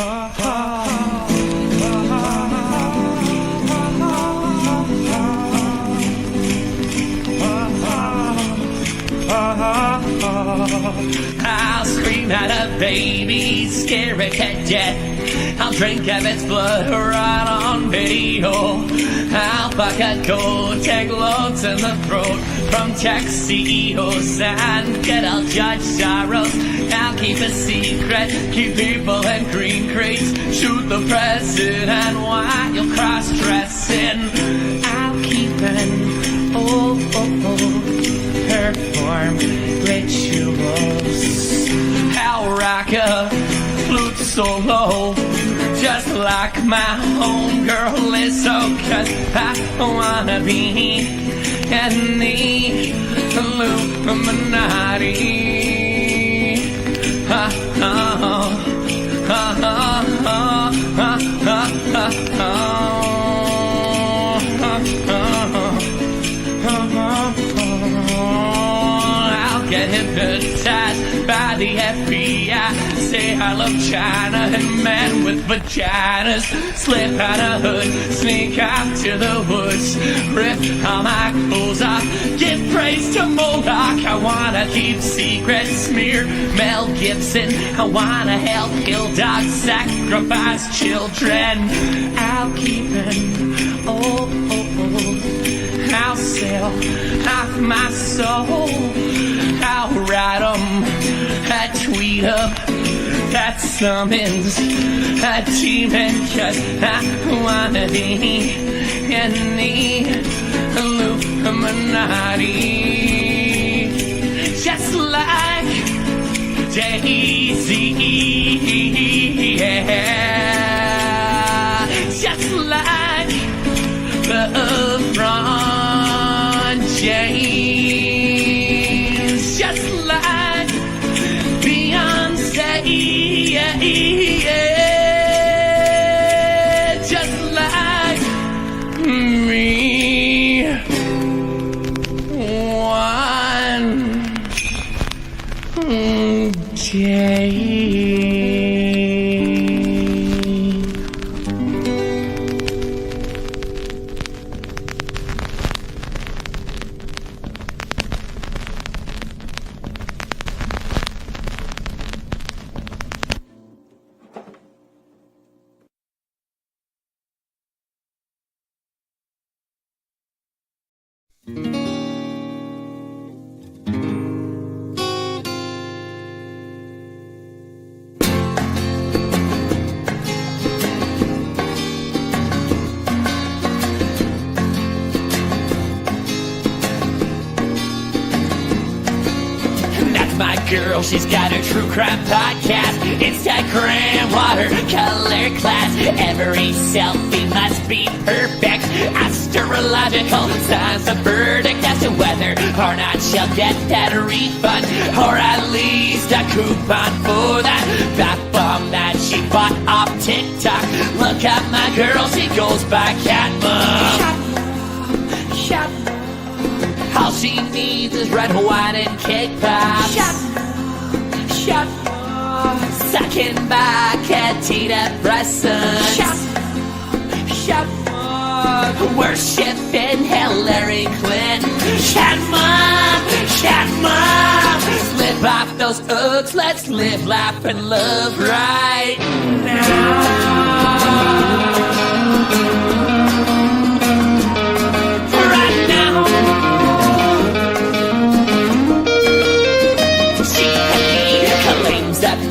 I'll scream at a baby, scare it to death. I'll drink of its blood right on video. I'll fuck a goat, take loads in the throat from tech CEOs and get all judge sorrows. I'll keep a secret, keep people in green crates, shoot the president while you're cross-dressing. I'll keep an perform rituals. I'll rock a flute solo just like my homegirl Lizzo, 'cause I wanna be in the Illuminati. I'll get hypnotized by the FBI. Say I love China and men with vaginas. Slip out a hood, sneak out to the woods, rip all my clothes off, give praise to Moloch. I wanna keep secrets, smear Mel Gibson. I wanna help kill dogs, sacrifice children. I'll keep an I'll sell off my soul. I'll write 'em, I tweet up, that summons a demon, 'cause I wanna be in the Illuminati. Just like Daisy, yeah. Just like LeBron James, just like Beyonce, yeah, yeah. Just like me. One day. Girl, she's got a true crime podcast, Instagram watercolor class. Every selfie must be perfect. Astrological signs, the verdict as to whether or not she'll get that refund, or at least a coupon for that bath bomb that she bought off TikTok. Look at my girl, she goes by Cat Mom. Shut. All she needs is red, wine, and cake pops. Shut. Sucking back antidepressants. Shut. Worshipping Hillary Clinton. Shut, Mom. Slip off those Uggs. Let's live, laugh, and love right now.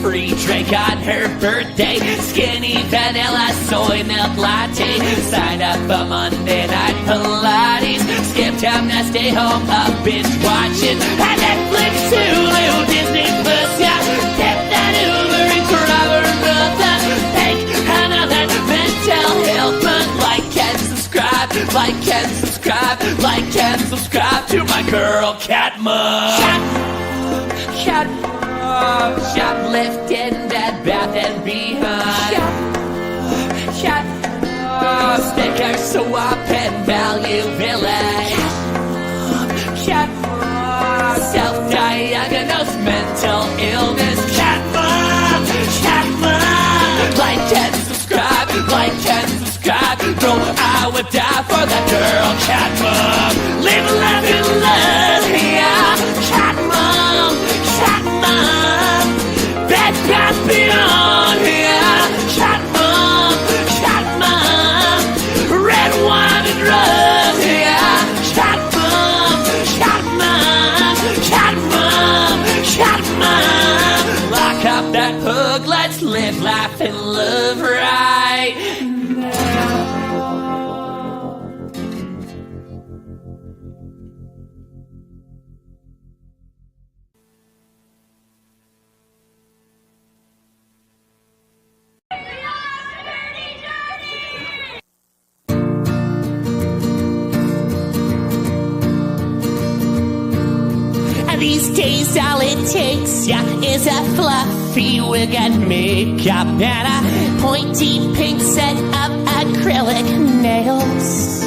Free drink on her birthday, skinny vanilla soy milk latte. Sign up for Monday night Pilates, skip town and stay home up binge watching. And Netflix, Hulu, Disney Plus, yeah. Get that Uber Eats forever, brother. Take another mental health month. Like and subscribe, to my girl Cat Mom. Shut. Shoplifting, Bed Bath and Beyond. Shut. Stickers, Swap and Value Village. Shut. Self-diagnosed mental illness. Cat Mom. Like for that girl, cat mom. Live, laugh, and love, yeah. Cat mom, cat mom. Bed Bath Beyond, yeah. Cat mom, cat mom. Red wine and drugs, yeah. Cat mom, cat mom, cat mom, cat mom. Lock up that hook, let's live, laugh, and love right now. These days all it takes, yeah, is a fluffy wig and makeup and a pointy pink set of acrylic nails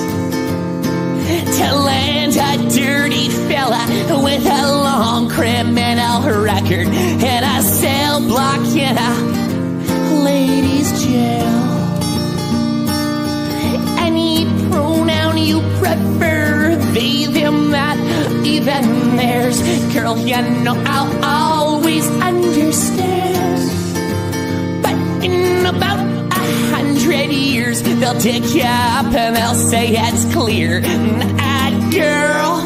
to land a dirty fella with a long criminal record and a cell block in a ladies' jail. Any pronoun you prefer, they, them, that, even theirs. Girl, you know I'll always understand. But in about 100 years, they'll dig you up and they'll say it's clear. Girl,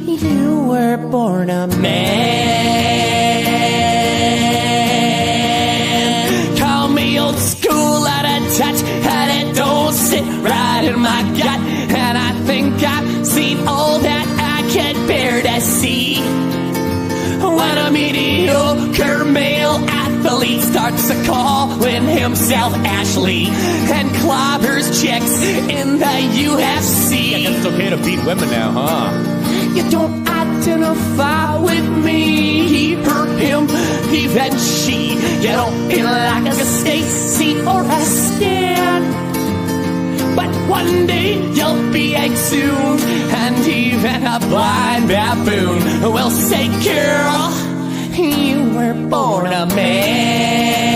you were born a man. Call me old school, out of touch, and it don't sit right in my gut. And I think I've seen all that I could bear to see. When a mediocre male athlete starts calling himself Ashley and clobbers chicks in the UFC. I guess it's okay to beat women now, huh? You don't identify with me, he, her, him, even she. You don't feel like a Stacy or a Stan. But one day you'll be exhumed, and even a blind baboon will say, girl, you were born a man.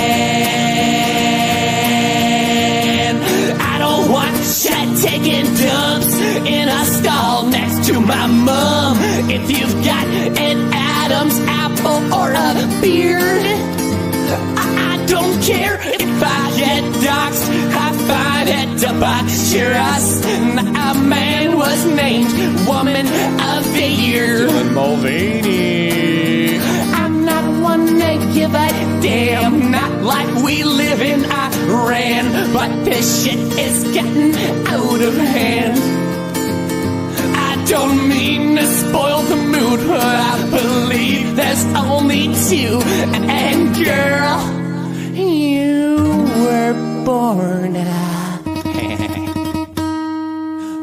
I don't want shit taking dumps in a stall next to my mom. If you've got an Adam's apple or a beard, I don't care if I get doxxed. I find it debaucherous. A man was named Woman of the Year. Dylan Mulvaney. I'm not one to give a damn. Not like we live in Iran. But this shit is getting out of hand. I don't mean to spoil the mood, but I believe there's only two. And girl, you were born a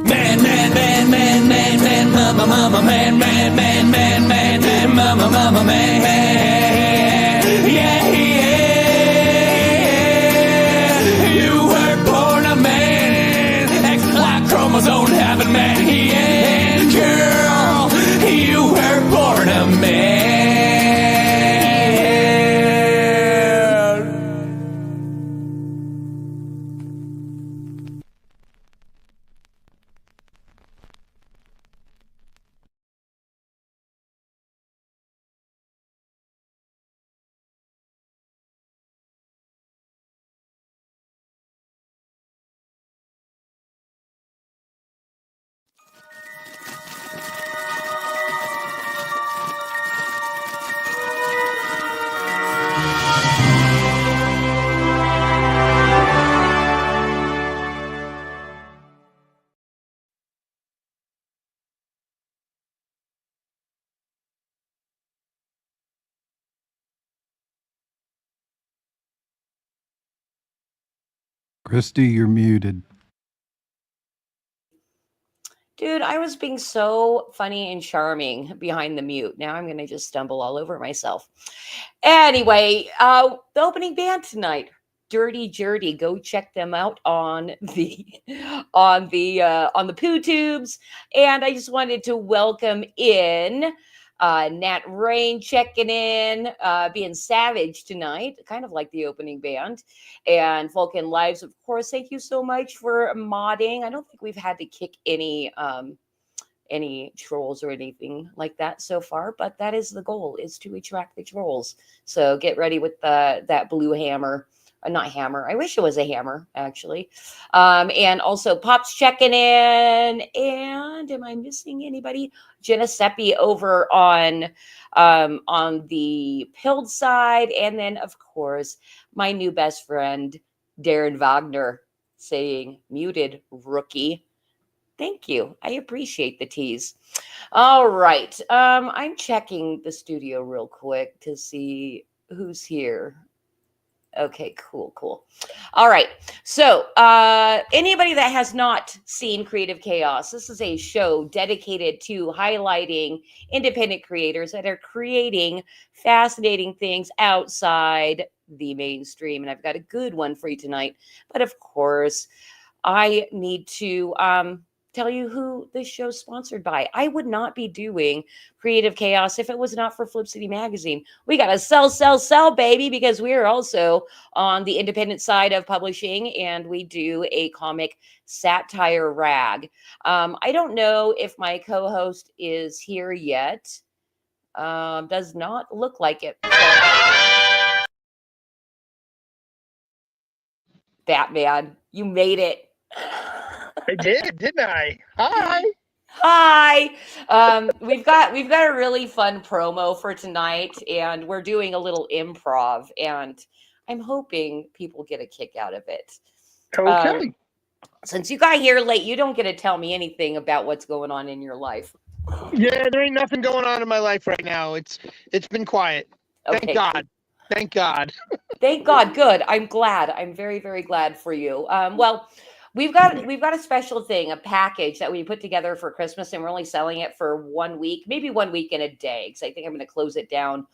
man, man, man, man, man, man, mama, mama, man, man, man, man, man, man, mama, mama, man, yeah, yeah. You were born a man, X-Y chromosome having man, yeah. Girl, you were born a man. Christy, you're muted. Dude, I was being so funny and charming behind the mute. Now I'm going to just stumble all over myself. Anyway, the opening band tonight, Dirty Jerdy. Go check them out on the Poo Tubes. And I just wanted to welcome in Nat Rain checking in, being savage tonight, kind of like the opening band. And Vulcan Lives, of course, thank you so much for modding. I don't think we've had to kick any trolls or anything like that so far, but that is the goal, is to attract the trolls. So get ready with that blue hammer. Not hammer. I wish it was a hammer, actually. And also Pop's checking in. And am I missing anybody? Jenna Seppi over on the pilled side. And then, of course, my new best friend, Darren Wagner, saying muted rookie. Thank you. I appreciate the tease. All right. I'm checking the studio real quick to see who's here. Okay, cool. All right. So, anybody that has not seen Creative Chaos, this is a show dedicated to highlighting independent creators that are creating fascinating things outside the mainstream. And I've got a good one for you tonight. But of course, I need to tell you who this show's sponsored by. I would not be doing Creative Chaos if it was not for Flip City Magazine. We got to sell, baby, because we are also on the independent side of publishing, and we do a comic satire rag. I don't know if my co-host is here yet. Does not look like it. So, Batman, you made it. I did, didn't I? Hi. Hi. We've got a really fun promo for tonight, and we're doing a little improv, and I'm hoping people get a kick out of it. Okay. Since you got here late, you don't get to tell me anything about what's going on in your life. Yeah, there ain't nothing going on in my life right now. It's been quiet. Thank Okay. God. Thank God. Thank God. Good. I'm glad. I'm very, very glad for you. Well, we've got a special thing, a package that we put together for Christmas, and we're only selling it for 1 week, maybe 1 week and a day, because I think I'm going to close it down.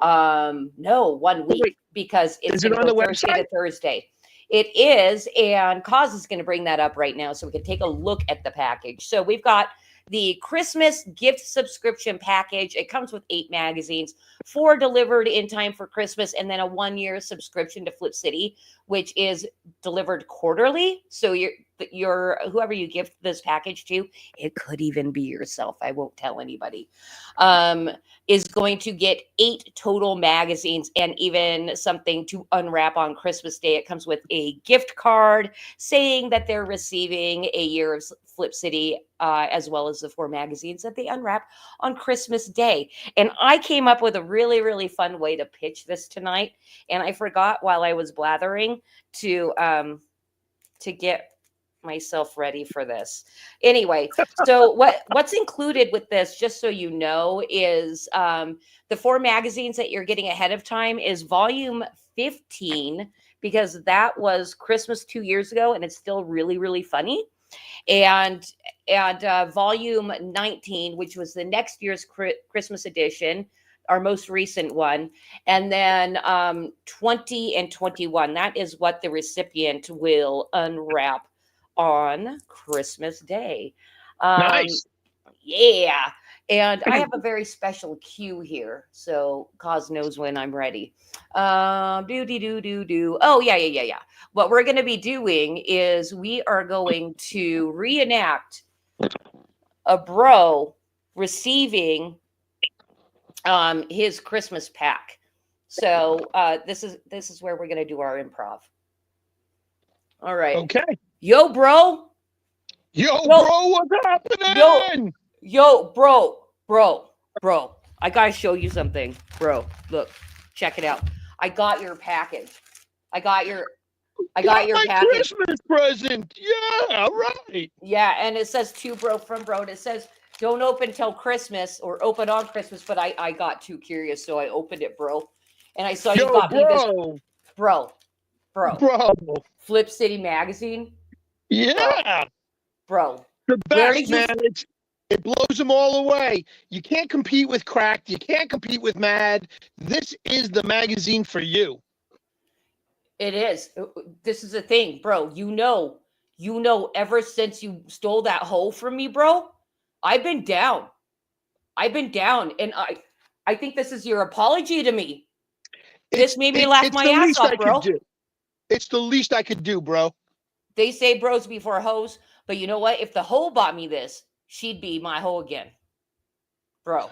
No, 1 week, Wait, because it's is it going on to go the Thursday website? to Thursday. It is, and Cause is going to bring that up right now so we can take a look at the package. So we've got the Christmas gift subscription package. It comes with 8 magazines, 4 delivered in time for Christmas, and then a 1-year subscription to Flip City, which is delivered quarterly. So your whoever you gift this package to, it could even be yourself, I won't tell anybody, is going to get 8 total magazines and even something to unwrap on Christmas Day. It comes with a gift card saying that they're receiving a year of Flip City, as well as the 4 magazines that they unwrap on Christmas Day. And I came up with a really, really fun way to pitch this tonight, and I forgot while I was blathering to get myself ready for this. Anyway, so what's included with this, just so you know, is the 4 magazines that you're getting ahead of time is volume 15, because that was Christmas 2 years ago, and it's still really, really funny. And volume 19, which was the next year's Christmas edition, our most recent one, and then 20 and 21, that is what the recipient will unwrap on Christmas Day. Nice. Yeah. And I have a very special cue here, so Cause knows when I'm ready. Oh, yeah. What we're going to be doing is we are going to reenact a bro receiving his Christmas pack. So this is where we're going to do our improv. All right. Okay. Yo, bro. Yo, bro, what's happening? Yo, bro. I gotta show you something, bro. Look, check it out. I got your package. I got your my package. Christmas present. Yeah, right. Yeah, and it says to bro from bro. And it says don't open till Christmas or open on Christmas. But I got too curious, so I opened it, bro. And I saw you got me this, bro. Flip City Magazine. Yeah. Bro. The best, man. It blows them all away. You can't compete with Cracked. You can't compete with Mad. This is the magazine for you. It is. This is the thing, bro. You know, ever since you stole that hoe from me, bro, I've been down. I've been down, and I think this is your apology to me. This made me laugh it's my the ass least off, I bro. could do. It's the least I could do, bro. They say bros before hoes, but you know what? If the hoe bought me this, she'd be my hoe again, bro.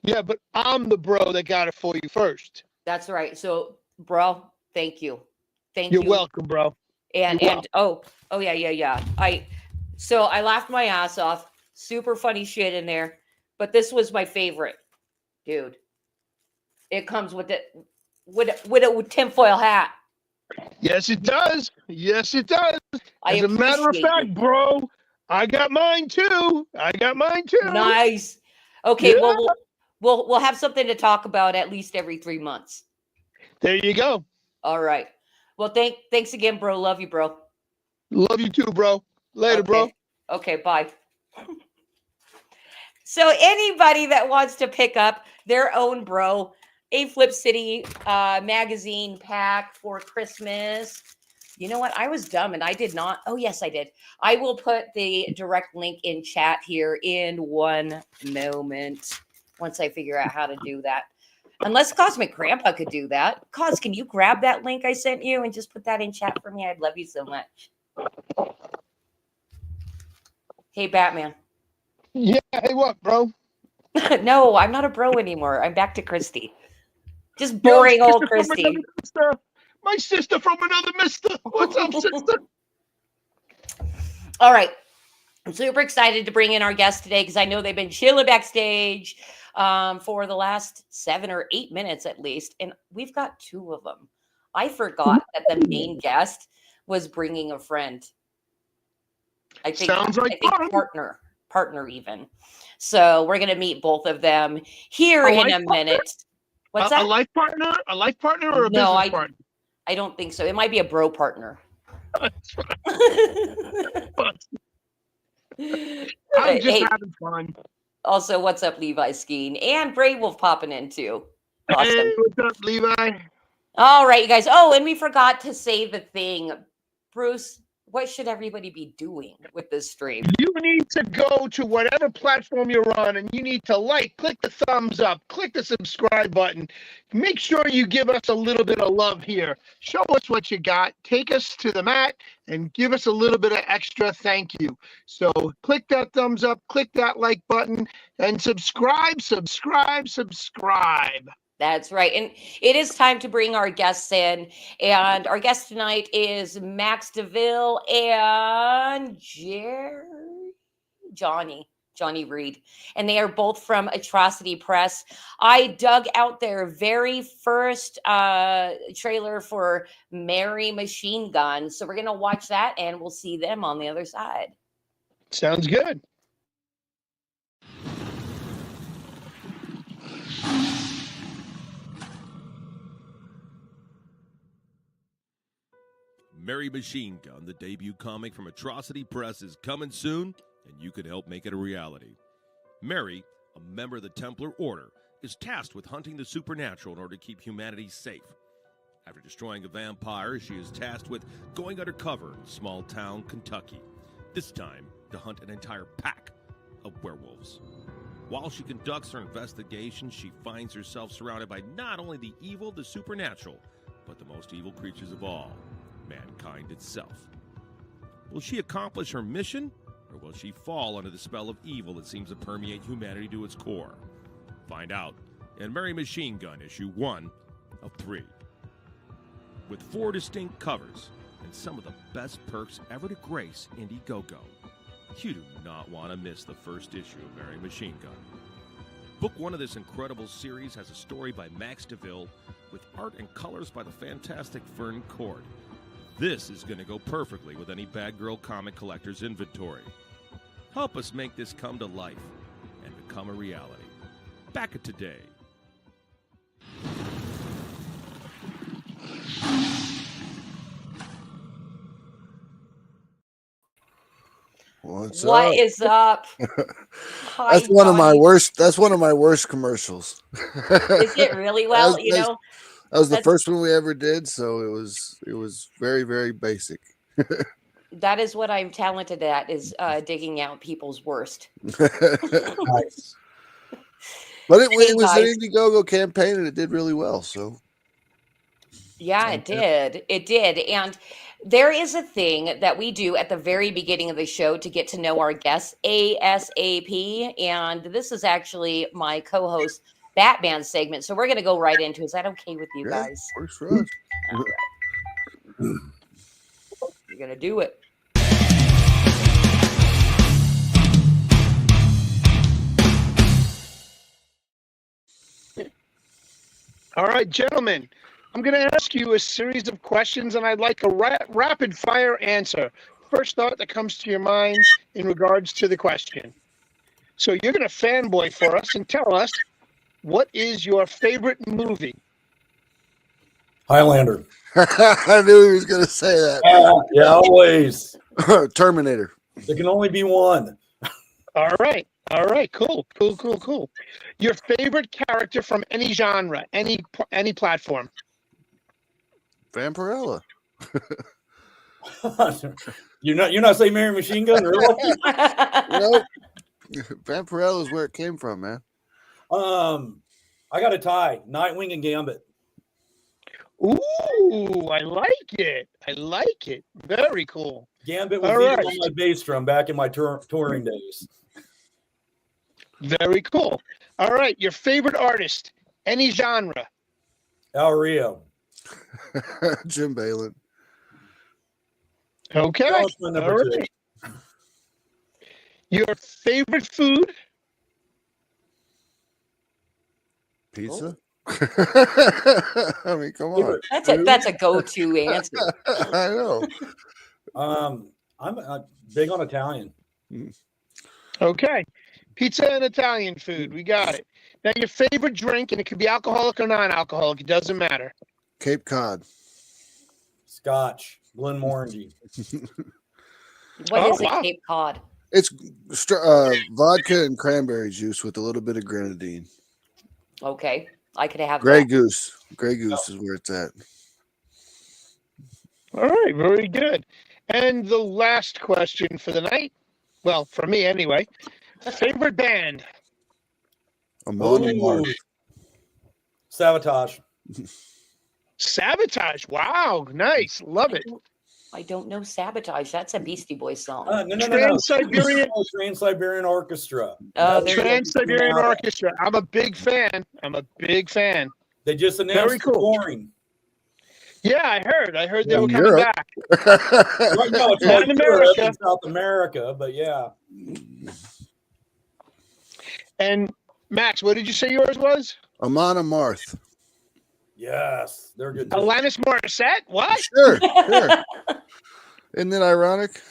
Yeah, but I'm the bro that got it for you first. That's right. So, bro, thank you, thank You're you. welcome, bro. And You're and oh yeah. I laughed my ass off. Super funny shit in there, but this was my favorite, dude. It comes with it with a tinfoil hat. Yes, it does. Yes, it does. I As a matter of appreciate fact, you. bro, I got mine too. Nice. Okay, Yeah. well we'll have something to talk about at least every 3 months. There you go. All right. Well, thanks again, bro. Love you, bro. Love you too, bro. Later, bro. Okay, bye. So anybody that wants to pick up their own bro, a Flip City magazine pack for Christmas. You know what? I was dumb and I did not. Oh, yes, I did. I will put the direct link in chat here in one moment once I figure out how to do that. Unless Cosmic Grandpa could do that. Cos, can you grab that link I sent you and just put that in chat for me? I'd love you so much. Hey, Batman. Yeah, hey, what, bro? No, I'm not a bro anymore. I'm back to Christy. Just boring Yo, old Christy. My sister from another mister. What's up, sister? All right. I'm super excited to bring in our guests today because I know they've been chilling backstage for the last 7 or 8 minutes at least. And we've got 2 of them. I forgot that the main guest was bringing a friend. I think, Sounds like fun. partner even. So we're going to meet both of them here in a minute. What's that? A life partner? A life partner or a business partner? I don't think so. It might be a bro partner. I'm just having fun. Also, what's up, Levi Skeen? And Bray Wolf popping in too. Awesome. Hey, what's up, Levi? All right, you guys. Oh, and we forgot to say the thing. Bruce, what should everybody be doing with this stream? You need to go to whatever platform you're on and you need to click the thumbs up, click the subscribe button. Make sure you give us a little bit of love here. Show us what you got. Take us to the mat and give us a little bit of extra thank you. So click that thumbs up, click that like button, and subscribe. That's right. And it is time to bring our guests in. And our guest tonight is Max Devill and Johnny Reed. And they are both from Atrocity Press. I dug out their very first trailer for Mary Machine Gun. So we're going to watch that and we'll see them on the other side. Sounds good. Mary Machine Gun, the debut comic from Atrocity Press, is coming soon, and you can help make it a reality. Mary, a member of the Templar Order, is tasked with hunting the supernatural in order to keep humanity safe. After destroying a vampire, she is tasked with going undercover in small-town Kentucky, this time to hunt an entire pack of werewolves. While she conducts her investigation, she finds herself surrounded by not only the evil, the supernatural, but the most evil creatures of all, mankind itself. Will she accomplish her mission, or will she fall under the spell of evil that seems to permeate humanity to its core? Find out in Mary Machine Gun, issue 1 of 3. With 4 distinct covers and some of the best perks ever to grace Indiegogo, you do not want to miss the first issue of Mary Machine Gun. Book 1 of this incredible series has a story by Max Devill with art and colors by the fantastic Fern Cord. This is going to go perfectly with any Bad Girl comic collector's inventory. Help us make this come to life and become a reality. Back it today. What's What up? is up? Hi, That's one of my Johnny. worst. That's one of my worst commercials. Is it really? Well, you know, that was the that's- first one we ever did, so it was very, very basic. That is what I'm talented at, is digging out people's worst. Nice. But it Hey, was an guys. Indiegogo campaign, and it did really well. So Yeah, it did. It did. And there is a thing that we do at the very beginning of the show to get to know our guests ASAP. And this is actually my co-host Batman segment. So we're going to go right into it. Is that okay with you guys? works for us. You're going to do it. All right, gentlemen, I'm going to ask you a series of questions, and I'd like a rapid fire answer. First thought that comes to your mind in regards to the question. So you're going to fanboy for us and tell us, what is your favorite movie? Highlander. I knew he was going to say that. Yeah, always. Terminator. There can only be one. All right. Cool. Your favorite character from any genre, any platform? Vampirella. You're not saying Mary Machine Gun, really? Nope. Vampirella is where it came from, man. I got a tie. Nightwing and Gambit. Ooh, I like it. Very cool. Gambit was All right. on my bass drum back in my touring days. Very cool. All right, your favorite artist, any genre? El Rio. Jim Balin. Okay. That was my number All two. right. Your favorite food? Pizza. I mean, come on. That's a go-to answer. I know. I'm big on Italian. Okay. Pizza and Italian food. We got it. Now, your favorite drink, and it could be alcoholic or non-alcoholic. It doesn't matter. Cape Cod. Scotch. Glenmorangie. What is wow. a Cape Cod? It's vodka and cranberry juice with a little bit of grenadine. Okay, I could have Grey that. Goose. Grey Goose is where it's at. All right. Very good. And the last question for the night. Well, for me anyway. Favorite band? Amon and Mark. Sabotage. Sabotage. Wow. Nice. Love it. I don't know Sabotage. That's a Beastie Boys song. No. Trans-Siberian. Trans-Siberian Orchestra. Oh, there you go. Trans-Siberian Orchestra. I'm a big fan. They just announced Very cool. touring. Yeah, I heard they were In coming Europe. back. Right now, it's Not all in America. in South America, but yeah. And Max, what did you say yours was? Amon and Marth. Yes, they're good. Alanis Morissette? What? Sure. Isn't it ironic?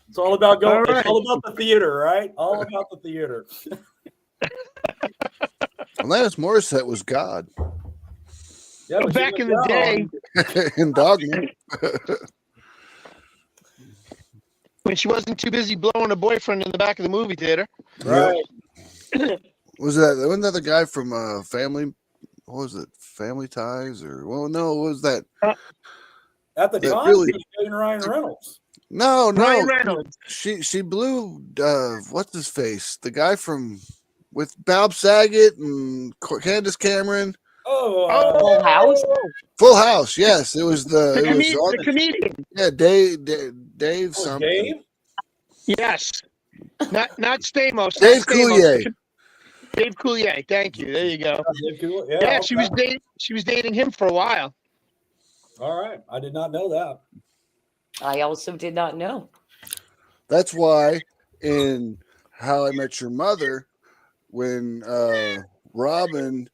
It's all about going. All right. It's all about the theater, right? All about the theater. Alanis Morissette was God Yeah, but Back she in the was day, young. in Dogma. when she wasn't too busy blowing a boyfriend in the back of the movie theater. Right? Wasn't that the guy from Family? What was it? Family Ties? Or no, what was that? At the That time, really- it was Jane Ryan Reynolds. No. Ryan Reynolds. She blew what's his face? The guy from with Bob Saget and Candace Cameron. Full House? Full House, yes. It was The the comedian. yeah, Dave something. Dave? Yes. Not Stamos. Dave not Stamos. Coulier. Dave Coulier. Thank you. There you go. Dave Cool? Yeah, okay. she was dating him for a while. All right. I did not know that. I also did not know. That's why in How I Met Your Mother, when Robin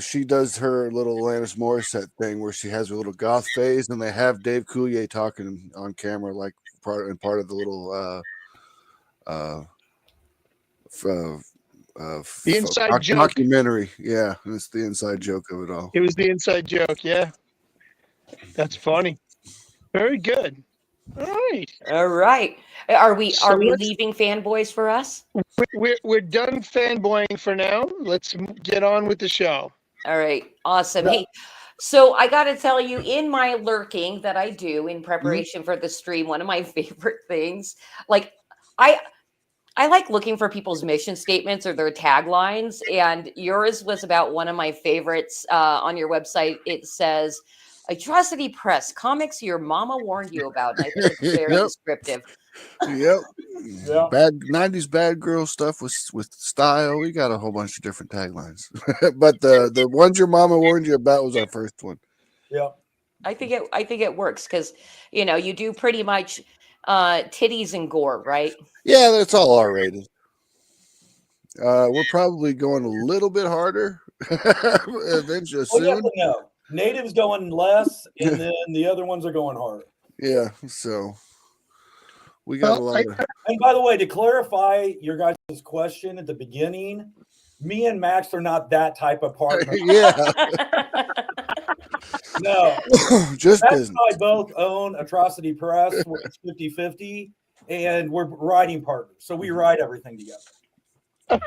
she does her little Alanis Morissette thing where she has her little goth phase, and they have Dave Coulier talking on camera like part of the little The inside joke. documentary. Yeah, it's the inside joke of it all. It was the inside joke. Yeah. That's funny. Very good. All right. All right. Are we So let's- leaving fanboys for us? We're done fanboying for now. Let's get on with the show. All right. Awesome. Yeah. Hey, So I got to tell you, in my lurking that I do in preparation for the stream, one of my favorite things, like I like looking for people's mission statements or their taglines, and yours was about one of my favorites on your website. It says, "Atrocity Press, comics your mama warned you about," and I think it's very Yep. descriptive. Yep. Yeah. Bad 90s bad girl stuff with style. We got a whole bunch of different taglines. But the ones your mama warned you about was our first one. Yeah. I think it works because you do pretty much titties and gore, right? Yeah, that's all R-rated. We're probably going a little bit harder eventually Well, you have soon. to know. Natives going less, and then the other ones are going harder. Yeah, so we got a lot of. And by the way, to clarify your guys' question at the beginning, me and Max are not that type of partner. Yeah, No. just Max business. and I both own Atrocity Press. It's 50-50, and we're writing partners. So we write everything together.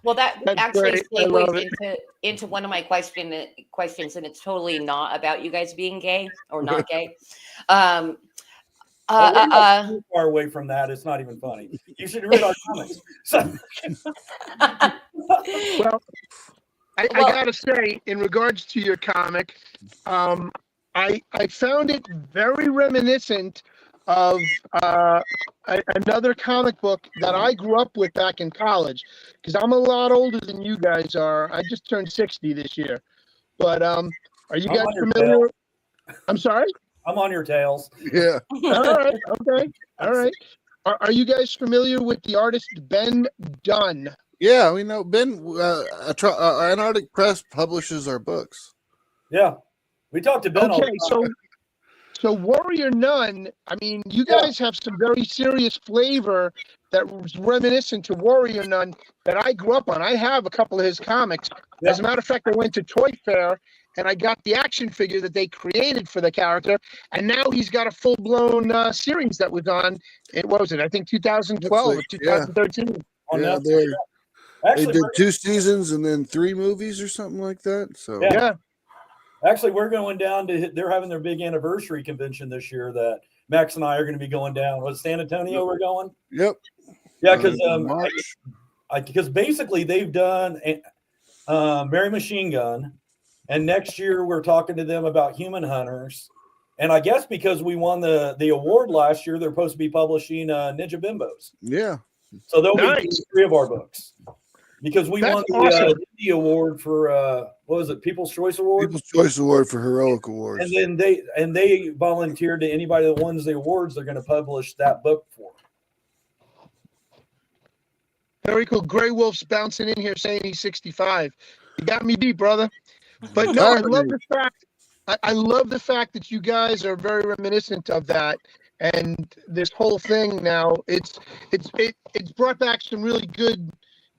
Well, that That's actually great. I love segues into one of my questions, and it's totally not about you guys being gay or not gay. We're not too far away from that. It's not even funny. You should read our comics. So, Well, I gotta say, in regards to your comic, I found it very reminiscent of another comic book that I grew up with back in college, because I'm a lot older than you guys are. I just turned 60 this year. But are you I'm guys on your familiar? I'm sorry? I'm on your tails. Yeah, All right, okay, all right. Are you guys familiar with the artist Ben Dunn? yeah. We know Ben. Antarctic Press publishes our books. Yeah. We talked to Ben all Okay, the time. so Warrior Nun, I mean, you guys have some very serious flavor that was reminiscent to Warrior Nun that I grew up on. I have a couple of his comics. Yeah. As a matter of fact, I went to Toy Fair and I got the action figure that they created for the character, and now he's got a full-blown series that was on. What was it? I think 2012 or Netflix, yeah. 2013. On Yeah, Netflix. they Actually, did we're- 2 seasons and then 3 movies or something like that. So Yeah. Yeah. Actually, we're going down to. They're having their big anniversary convention this year. That Max and I are going to be going down. Was San Antonio? We're going. Yep. Yeah, because March. because basically they've done Mary Machine Gun, and next year we're talking to them about Human Hunters, and I guess because we won the award last year, they're supposed to be publishing Ninja Bimbos. Yeah. So they'll be Nice. doing 3 of our books because we That's won the awesome. Indie Award for what was it, People's Choice Award. People's Choice Award for Heroic Awards. And then they volunteered to anybody that wins the awards, they're going to publish that book for. Very cool. Gray Wolf's bouncing in here saying he's 65. You got me beat, brother. But no, I love the fact. I love the fact that you guys are very reminiscent of that, and this whole thing now. It's brought back some really good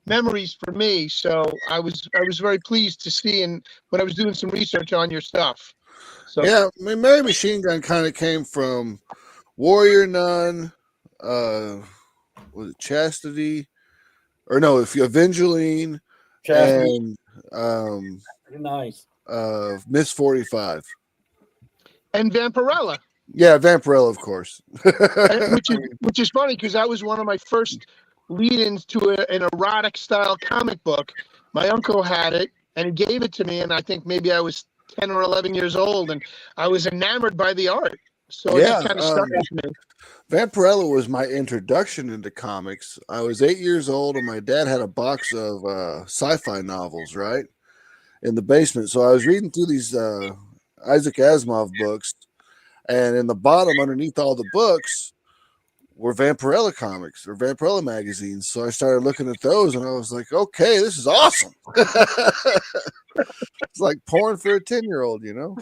memories for me. So I was very pleased to see, and when I was doing some research on your stuff. So Yeah, I mean, Mary Machine Gun kind of came from Warrior Nun, was it Chastity? Or no, if you Evangeline Chastity. and Nice. Miss 45. and Vampirella. Yeah, Vampirella, of course. which is funny because that was one of my first lead-ins to an erotic style comic book. My uncle had it and he gave it to me, and I think maybe I was 10 or 11 years old, and I was enamored by the art. So it Yeah, just kind of stuck with me. Vampirella was my introduction into comics. I was 8 years old, and my dad had a box of sci-fi novels, right, in the basement. So I was reading through these Isaac Asimov books, and in the bottom, underneath all the books, were Vampirella comics or Vampirella magazines. So I started looking at those, and I was like, okay, this is awesome. It's like porn for a 10-year-old, you know?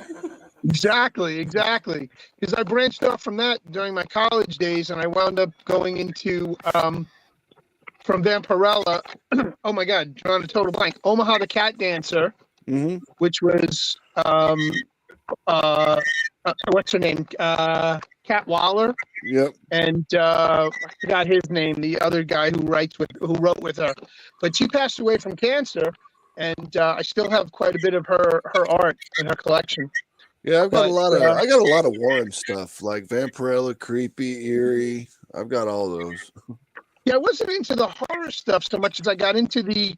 Exactly. Because I branched off from that during my college days, and I wound up going into from Vampirella. Oh my God, drawing a total blank. Omaha the Cat Dancer, Mm-hmm. which was what's her name? Cat Waller. Yep. And I forgot his name, the other guy who wrote with her. But she passed away from cancer, and I still have quite a bit of her art in her collection. Yeah, I've got But, a lot of I got a lot of Warren stuff like Vampirella, Creepy, Eerie. I've got all those. Yeah, I wasn't into the horror stuff so much as I got into the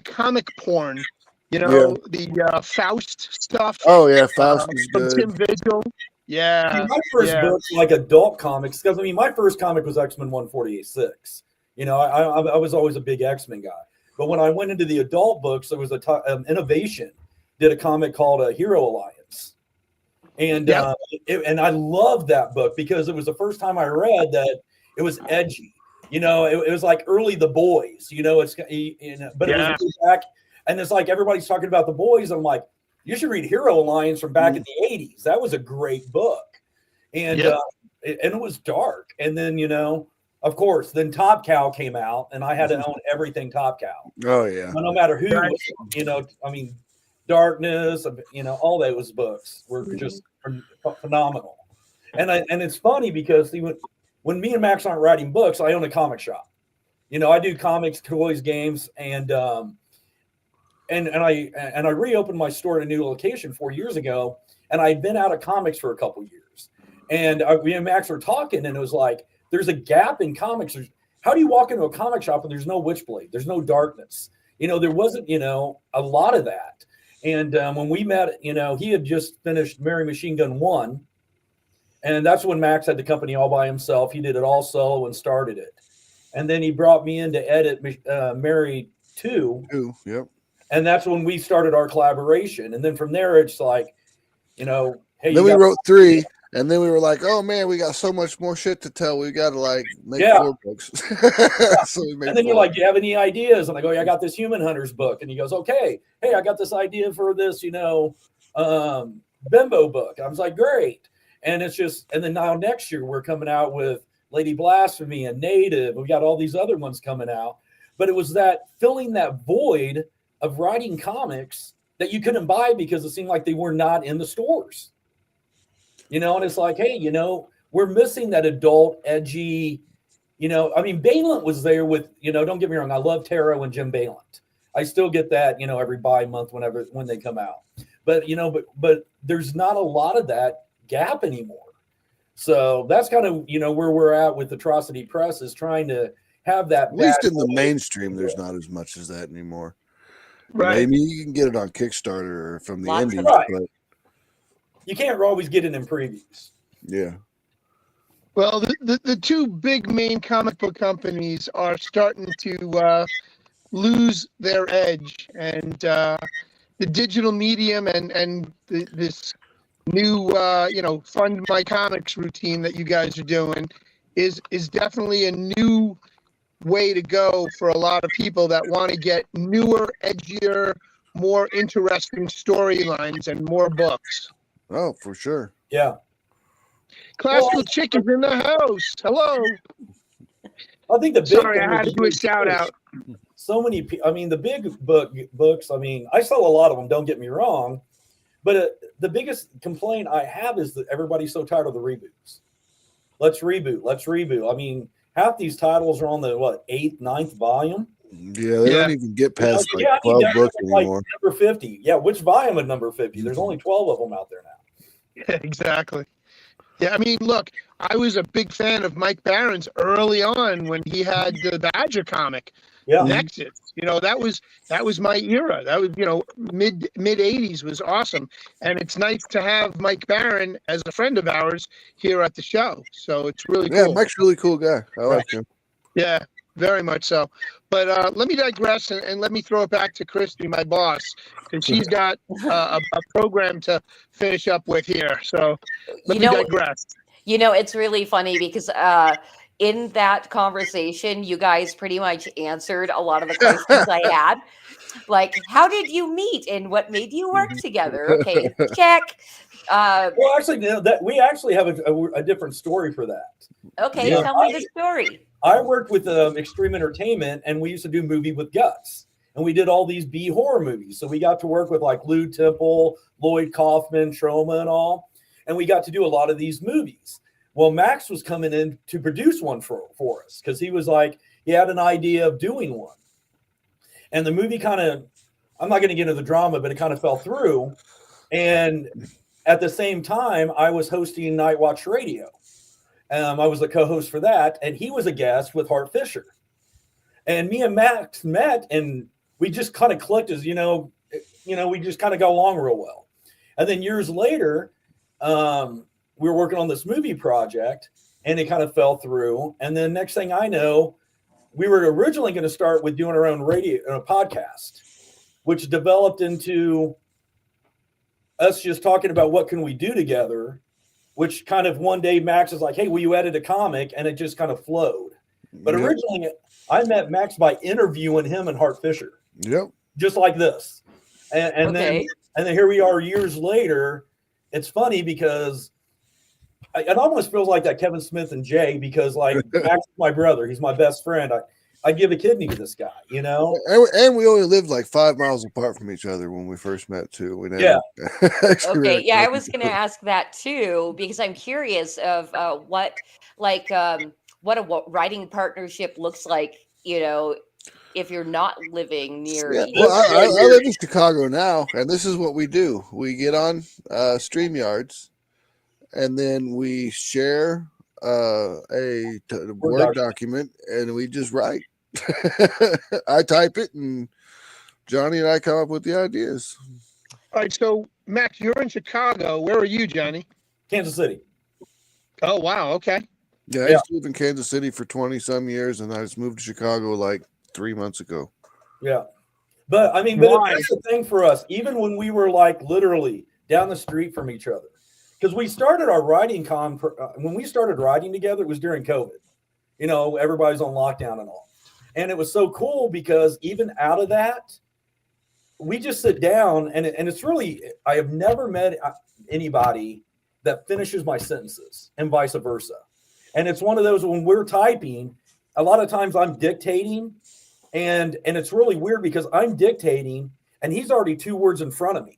comic porn. You know, the Faust stuff. Oh yeah, Faust is from good. Tim Vigil. Yeah, my first books, like adult comics, because I mean, my first comic was X-Men 148.6. You know, I was always a big X-Men guy. But when I went into the adult books, there was Innovation did a comic called Hero Alliance. And and I loved that book because it was the first time I read that it was edgy. You know, it was like early The Boys. You know, but it was back, and it's like everybody's talking about The Boys. I'm like, you should read Hero Alliance from back in the 80s. That was a great book, and it was dark. And then of course, then Top Cow came out, and I had to own everything Top Cow. Oh yeah, no matter who, I mean, Darkness, all those books were just phenomenal. And it's funny because when me and Max aren't writing books, I own a comic shop. I do comics, toys, games, and I reopened my store at a new location 4 years ago, and I'd been out of comics for a couple years. And me and Max were talking, and it was like, there's a gap in comics. How do you walk into a comic shop and there's no Witchblade? There's no Darkness. There wasn't, a lot of that. And when we met, he had just finished Mary Machine Gun 1. And that's when Max had the company all by himself. He did it all solo and started it. And then he brought me in to edit Mary 2. Yep. And that's when we started our collaboration. And then from there, it's like, hey. Then we wrote 3. And then we were like, oh man, we got so much more shit to tell. We got to make 4 books. So we made and then 4. you're like, do you have any ideas? And I go, yeah, I got this Human Hunters book. And he goes, okay, hey, I got this idea for this, Bimbo book. I was like, great. And it's just, and then now next year we're coming out with Lady Blasphemy and Native. We got all these other ones coming out. But it was that filling that void of writing comics that you couldn't buy because it seemed like they were not in the stores. And it's like, hey, we're missing that adult, edgy, I mean, Balint was there with, don't get me wrong, I love Taro and Jim Balint. I still get that, every bi-month when they come out. But, but there's not a lot of that gap anymore. So that's kind of, where we're at with Atrocity Press is trying to have that. At least in the mainstream, there's not as much as that anymore. Right. Maybe you can get it on Kickstarter or from the indies, right. But you can't always get it in previews. Yeah. Well, the two big main comic book companies are starting to lose their edge, and the digital medium and this new fund my comics routine that you guys are doing is definitely a new way to go for a lot of people that want to get newer, edgier, more interesting storylines and more books. Oh, for sure. Yeah. Classical Chick is in the house. Hello. I think the Sorry, I had to do a shout out. So many, I mean, the big books, I mean, I sell a lot of them, don't get me wrong. But the biggest complaint I have is that everybody's so tired of the reboots. Let's reboot. I mean, half these titles are on the, 8th, 9th volume? Yeah, they don't even get past 12 books anymore. Number 50. Yeah, which volume of number 50? There's only 12 of them out there now. Yeah, exactly. Yeah, I mean, look, I was a big fan of Mike Barron's early on when he had the Badger comic, Nexus. That was my era. That was, mid 80s was awesome. And it's nice to have Mike Barron as a friend of ours here at the show. So it's really cool. Yeah, Mike's a really cool guy. I like him. Yeah, very much so. But let me digress and let me throw it back to Christy, my boss, because she's got a program to finish up with here. So let me digress. It's really funny because in that conversation, you guys pretty much answered a lot of the questions I had. Like, how did you meet and what made you work together? Okay, check. Well, actually, we actually have a different story for that. Okay, tell me the story. I worked with Extreme Entertainment, and we used to do Movie with Guts. And we did all these B horror movies. So we got to work with like Lou Temple, Lloyd Kaufman, Troma, and all. And we got to do a lot of these movies. Well, Max was coming in to produce one for us because he was like, he had an idea of doing one. And the movie kind of, I'm not going to get into the drama, but it kind of fell through. And at the same time, I was hosting Night Watch Radio. I was the co-host for that, and he was a guest with Hart Fisher. And me and Max met, and we just kind of clicked as, we just kind of got along real well. And then years later, we were working on this movie project, and it kind of fell through. And then next thing I know, we were originally going to start with doing our own radio podcast, which developed into us just talking about what can we do together, which kind of one day Max was like, hey, will you edit a comic? And it just kind of flowed. But originally I met Max by interviewing him and Hart Fisher. Yep. Just like this. And then here we are years later. It's funny because it almost feels like that Kevin Smith and Jay, because like Max is my brother. He's my best friend. I give a kidney to this guy, And we only lived like 5 miles apart from each other when we first met too. Okay. Yeah, I was going to ask that too, because I'm curious of what a writing partnership looks like, if you're not living near. Yeah, well, I live in Chicago now, and this is what we do. We get on StreamYards, and then we share a Word document, and we just write. I type it, and Johnny and I come up with the ideas. All right, so Max, you're in Chicago. Where are you, Johnny? Kansas City. Oh, wow. Okay. Yeah, I used to live in Kansas City for 20 some years, and I just moved to Chicago like 3 months ago. Yeah. But that's the thing for us, even when we were like literally down the street from each other, because we started our writing when we started writing together, it was during COVID. Everybody's on lockdown and all. And it was so cool because even out of that, we just sit down and it's really, I have never met anybody that finishes my sentences and vice versa. And it's one of those when we're typing, a lot of times I'm dictating and it's really weird because I'm dictating and he's already 2 words in front of me,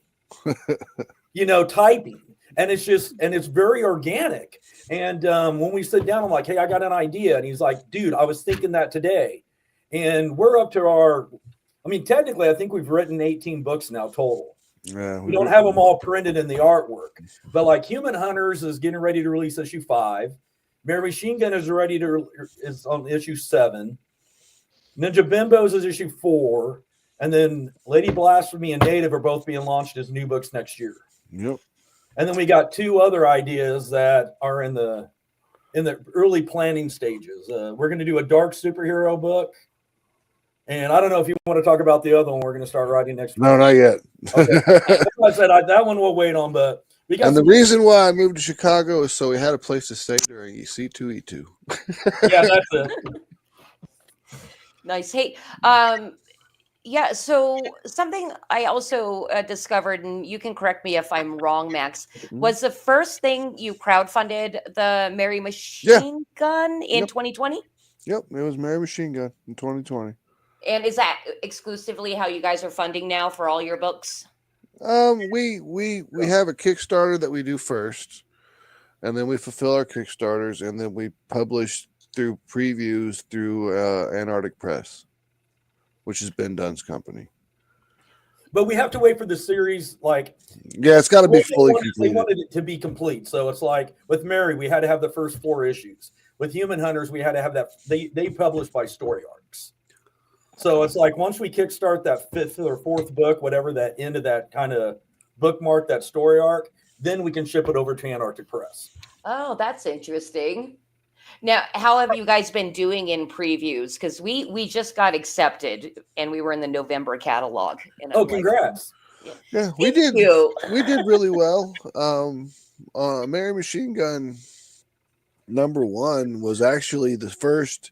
typing. And it's very organic. And when we sit down, I'm like, hey, I got an idea. And he's like, dude, I was thinking that today. And we're up to technically, I think we've written 18 books now total. Yeah, we don't have them all printed in the artwork. But like Human Hunters is getting ready to release issue 5. Mary Machine Gun is on issue 7. Ninja Bimbos is issue 4. And then Lady Blasphemy and Native are both being launched as new books next year. Yep. And then we got 2 other ideas that are in the early planning stages. We're going to do a dark superhero book. And I don't know if you want to talk about the other one we're going to start writing next week. No, not yet. Okay. I said that one we'll wait on, but we got. And the reason why I moved to Chicago is so we had a place to stay during EC2E2. Yeah, that's it. Nice. Hey, yeah. So something I also discovered, and you can correct me if I'm wrong, Max, was the first thing you crowdfunded the Mary Machine Gun in 2020? Yep, it was Mary Machine Gun in 2020. And is that exclusively how you guys are funding now for all your books? We have a Kickstarter that we do first, and then we fulfill our Kickstarters, and then we publish through previews through Antarctic Press, which is Ben Dunn's company. But we have to wait for the series. It's got to be fully completed. They wanted it to be complete, so it's like with Mary, we had to have the first 4 issues. With Human Hunters, we had to have that. They publish by story arcs. So it's like once we kickstart that 5th or 4th book, whatever that end of that kind of bookmark, that story arc, then we can ship it over to Antarctic Press. Oh, that's interesting. Now, how have you guys been doing in previews? Because we just got accepted and we were in the November catalog. Oh, congrats. Yeah, we did. We did really well. Mary Machine Gun #1 was actually the first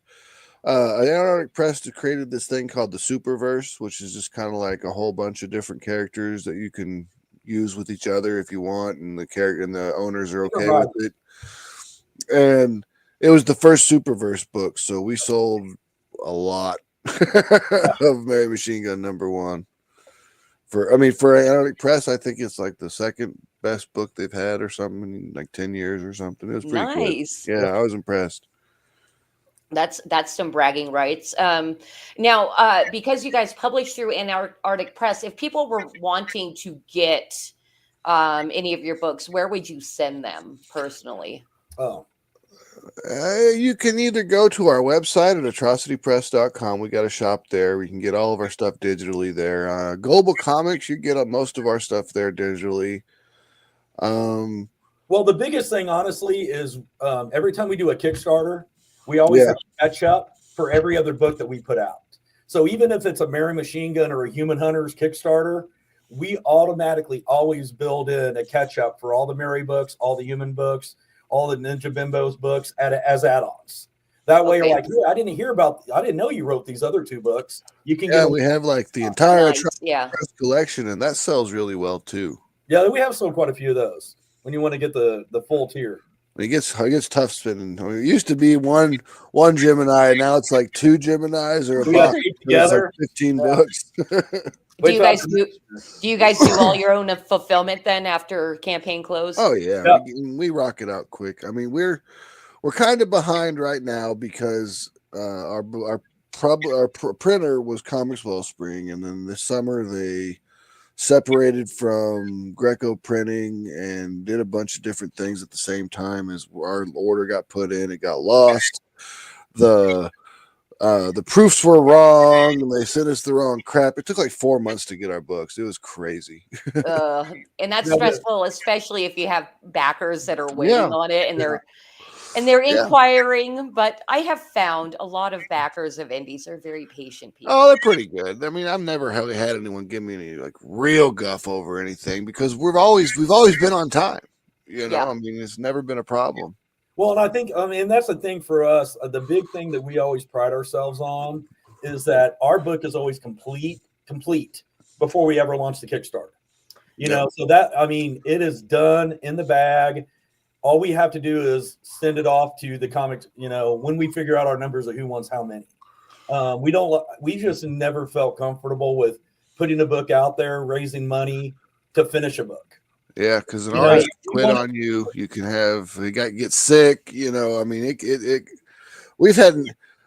Antarctic Press created this thing called the Superverse, which is just kind of like a whole bunch of different characters that you can use with each other if you want, and the character and the owners are okay with it. And it was the first Superverse book, so we sold a lot of Mary Machine Gun #1. For Antarctic Press, I think it's like the second best book they've had or something in like 10 years or something. It was pretty nice. Good. Yeah, I was impressed. That's some bragging rights. Now, because you guys publish through Antarctic Press, if people were wanting to get any of your books, where would you send them personally? Oh, You can either go to our website at atrocitypress.com. We got a shop there. We can get all of our stuff digitally there. Global Comics, you get most of our stuff there digitally. well, the biggest thing, honestly, is every time we do a Kickstarter, we always have to catch up for every other book that we put out. So even if it's a Mary Machine Gun or a Human Hunters Kickstarter, we automatically always build in a catch up for all the Mary books, all the Human books, all the Ninja Bimbos books as add-ons. That way, you're like, yeah, I didn't know you wrote these other 2 books. You can get we have like the entire Nice, yeah. Press collection, and that sells really well too. Yeah, we have sold quite a few of those when you want to get the full tier. It gets tough spinning. I mean, it used to be one Gemini, and now it's like 2 Geminis or a We got box. 8 It's like together. 15 books. Do you guys do all your own fulfillment then after campaign close? Oh yeah, we rock it out quick. I mean, we're kind of behind right now because our printer was Comics Wellspring, and then this summer they separated from Greco Printing and did a bunch of different things at the same time. As our order got put in, it got lost. The proofs were wrong, and they sent us the wrong crap. It took like 4 months to get our books. It was crazy. And that's stressful, especially if you have backers that are waiting on it and they're inquiring. But I have found a lot of backers of indies are very patient people. Oh, they're pretty good. I mean, I've never really had anyone give me any like real guff over anything because we've always been on time. You know, I mean, it's never been a problem. Well, and I think, that's the thing for us. The big thing that we always pride ourselves on is that our book is always complete before we ever launch the Kickstarter. You know, so that, it is done in the bag. All we have to do is send it off to the comics, when we figure out our numbers of who wants how many. We just never felt comfortable with putting a book out there, raising money to finish a book. Yeah, because an artist quit on you. You can have get sick. I mean, we've had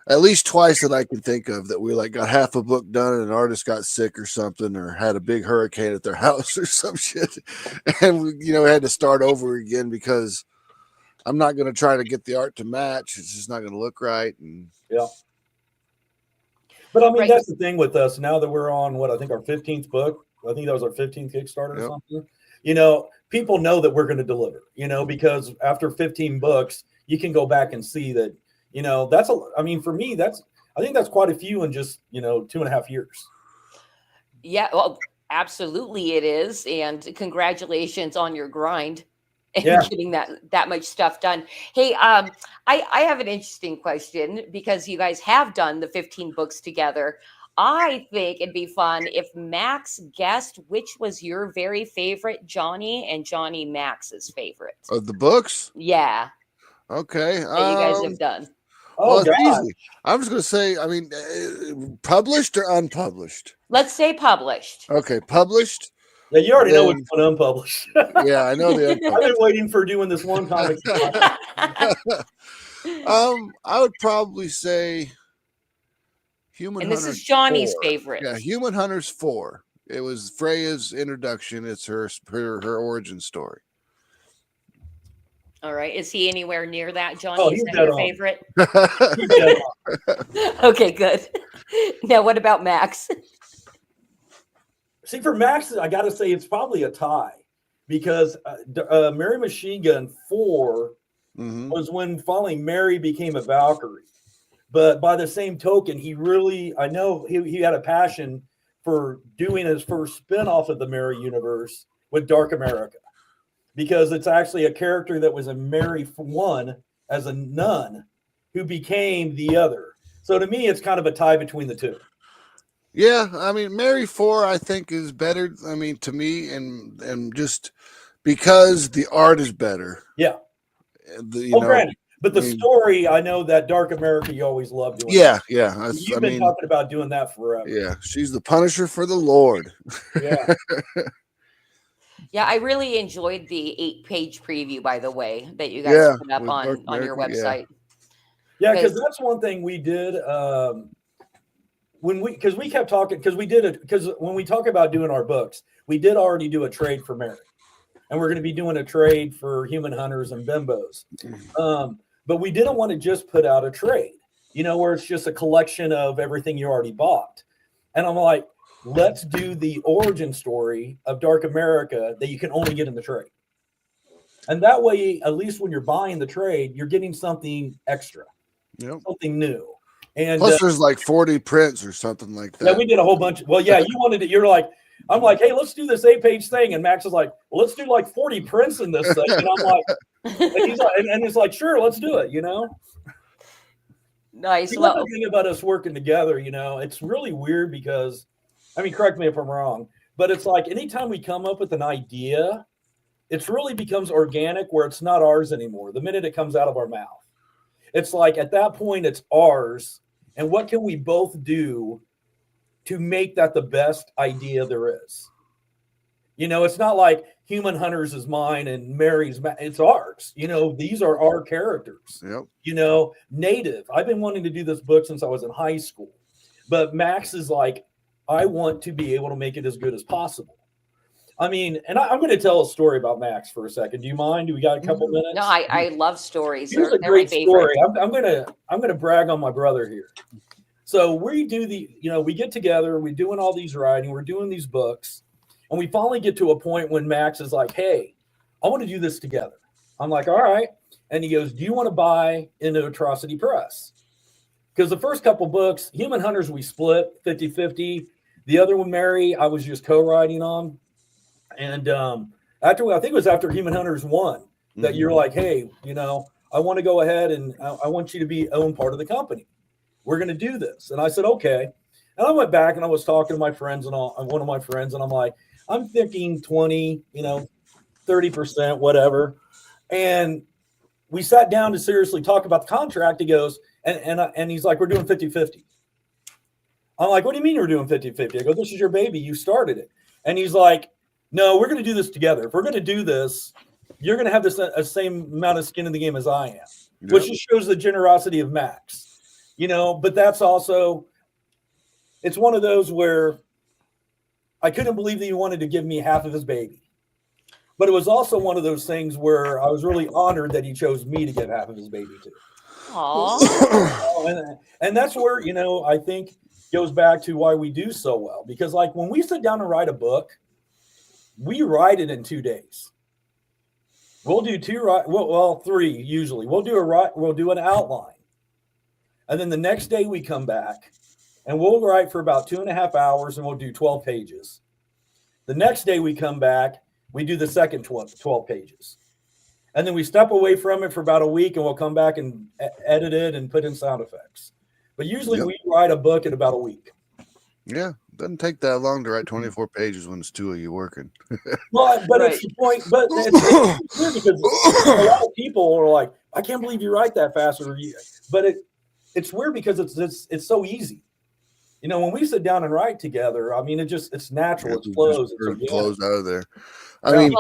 at least twice that I can think of that we got half a book done and an artist got sick or something, or had a big hurricane at their house or some shit, and we had to start over again because I'm not going to try to get the art to match. It's just not going to look right. And but that's the thing with us now that we're on I think our 15th book. I think that was our 15th Kickstarter or something. People know that we're going to deliver, because after 15 books, you can go back and see that, for me, I think that's quite a few in just, 2.5 years. Yeah, well, absolutely it is. And congratulations on your grind and getting that much stuff done. Hey, I have an interesting question because you guys have done the 15 books together. I think it'd be fun if Max guessed which was your very favorite Johnny and Johnny Max's favorite. Of the books? Yeah. Okay. That you guys have done. Oh, it's easy. I'm just going to say, published or unpublished? Let's say published. Okay, published. Yeah, you already know which one unpublished. Yeah, I know the unpublished. I've been waiting for doing this one comic. I would probably say Human and Hunters. This is Johnny's 4. favorite. Yeah, Human Hunters 4. It was Freya's introduction. It's her origin story. All right. Is he anywhere near that, Johnny? Oh, is he's that dead your on. favorite? He's dead on. Okay, good. Now, what about Max? See, for Max, I got to say it's probably a tie because Mary Machine Gun 4 was when finally Mary became a Valkyrie. But by the same token, I know he had a passion for doing his first spinoff of the Mary universe with Dark America, because it's actually a character that was a Mary 1 as a nun who became the other. So to me, it's kind of a tie between the two. Yeah, Mary 4 I think is better. To me, and just because the art is better. Yeah. Granted. But the story, I know that Dark America you always loved doing. Yeah. You've been talking about doing that forever. Yeah, she's the Punisher for the Lord. Yeah. Yeah, I really enjoyed the 8-page preview, by the way, that you guys put up on your website. Yeah, because that's one thing we did because we kept talking, because when we talk about doing our books, we did already do a trade for Mary, and we're going to be doing a trade for Human Hunters and Bimbos. But we didn't want to just put out a trade, where it's just a collection of everything you already bought. And I'm like, let's do the origin story of Dark America that you can only get in the trade. And that way, at least when you're buying the trade, you're getting something extra, something new. And plus, there's like 40 prints or something like that. Yeah, we did a whole bunch. Well, yeah, you wanted it. You're like, I'm like, hey, let's do this 8-page thing. And Max is like, well, let's do like 40 prints in this thing. And I'm like, and he's like, and it's like, sure, let's do it, Nice. The other thing about us working together, it's really weird because, I mean, correct me if I'm wrong, but it's like anytime we come up with an idea, it really becomes organic where it's not ours anymore. The minute it comes out of our mouth, it's like at that point it's ours. And what can we both do to make that the best idea there is? It's not like Human Hunters is mine and Mary's, it's ours. These are our characters. Yep. Native. I've been wanting to do this book since I was in high school. But Max is like, I want to be able to make it as good as possible. I mean, and I'm going to tell a story about Max for a second. Do you mind? Do we got a couple minutes? No, I love stories. Here's a great story. I'm gonna brag on my brother here. So we do we get together, we're doing all these writing, we're doing these books, and we finally get to a point when Max is like, hey, I want to do this together. I'm like, all right. And he goes, do you want to buy into Atrocity Press? Because the first couple books, Human Hunters, we split 50-50. The other one, Mary, I was just co-writing on. And I think it was after Human Hunters 1 that you're like, hey, I want to go ahead and I want you to be own part of the company. We're going to do this. And I said, okay. And I went back and I was talking to my friends and one of my friends, and I'm like, I'm thinking 20, 30%, whatever. And we sat down to seriously talk about the contract. He goes, and he's like, we're doing 50-50. I'm like, what do you mean you're doing 50-50? I go, this is your baby. You started it. And he's like, no, we're going to do this together. If we're going to do this, you're going to have this same amount of skin in the game as I am, which just shows the generosity of Max, but that's also, it's one of those where I couldn't believe that he wanted to give me half of his baby, but it was also one of those things where I was really honored that he chose me to give half of his baby to. Aww. And that's where, I think goes back to why we do so well, because like when we sit down and write a book, we write it in 2 days. We'll do 3 usually. We'll do an outline. And then the next day we come back and we'll write for about 2.5 hours and we'll do 12 pages. The next day we come back, we do the second 12 pages. And then we step away from it for about a week and we'll come back and edit it and put in sound effects. But usually we write a book in about a week. Yeah. Doesn't take that long to write 24 pages when it's 2 of you working. Well, but it's the point. But it's weird because a lot of people are like, "I can't believe you write that fast." But it's weird because it's so easy. When we sit down and write together, I mean, it's natural. It flows. It flows out of there. I mean,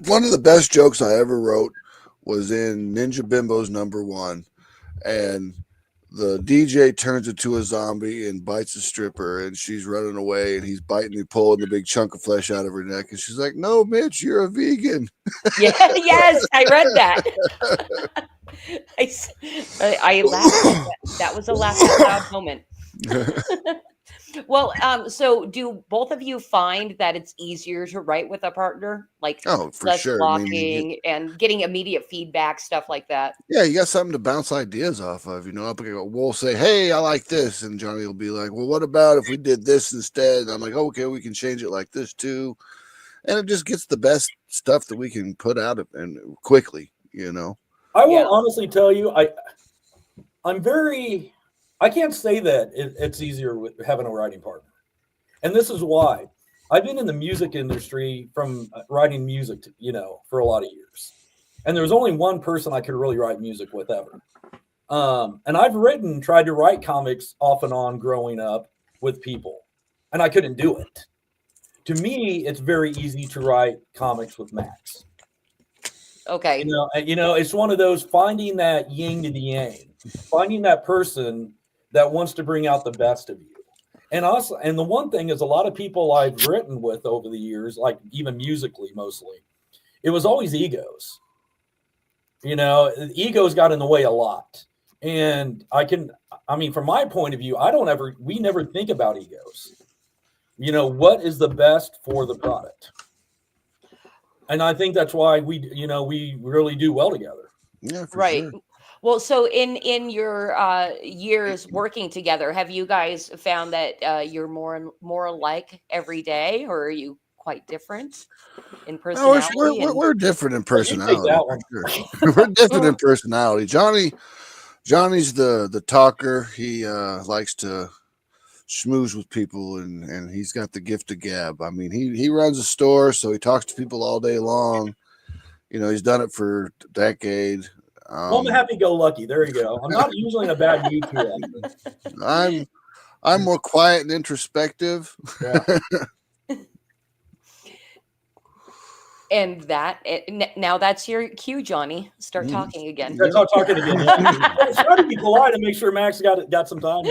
one of the best jokes I ever wrote was in Ninja Bimbo's #1, and the DJ turns into a zombie and bites a stripper, and she's running away, and he's biting and pulling the big chunk of flesh out of her neck, and she's like, "No, Mitch, you're a vegan." Yeah, yes, I read that. I laughed at that. That was a laugh out loud moment. Well, so do both of you find that it's easier to write with a partner, like less sure. blocking and getting immediate feedback, stuff like that? Yeah, you got something to bounce ideas off of. We'll say, "Hey, I like this," and Johnny will be like, "Well, what about if we did this instead?" And I'm like, "Okay, we can change it like this too," and it just gets the best stuff that we can put out and quickly. I will honestly tell you, I can't say that it's easier with having a writing partner. And this is why. I've been in the music industry from writing music, for a lot of years. And there was only one person I could really write music with ever. And I've tried to write comics off and on growing up with people, and I couldn't do it. To me, it's very easy to write comics with Max. Okay. It's one of those finding that yin to the yang, finding that person that wants to bring out the best of you. And also, and the one thing is, a lot of people I've written with over the years, like even musically mostly, it was always egos. Egos got in the way a lot. And from my point of view, we never think about egos. What is the best for the product? And I think that's why we really do well together. Yeah, for Right. sure. Well, so in your years working together, have you guys found that you're more alike every day, or are you quite different in No, personality? we're different in You take personality. that For one. sure. We're different in personality. Johnny's the talker. He likes to schmooze with people, and he's got the gift of gab. I mean, he runs a store, so he talks to people all day long. He's done it for a decade. Well, I'm happy-go-lucky. There you go. I'm not usually in a bad mood too often. I'm more quiet and introspective. Yeah. And now that's your cue, Johnny. Start talking again. Start talking again. Yeah. Try to be polite and make sure Max got some time.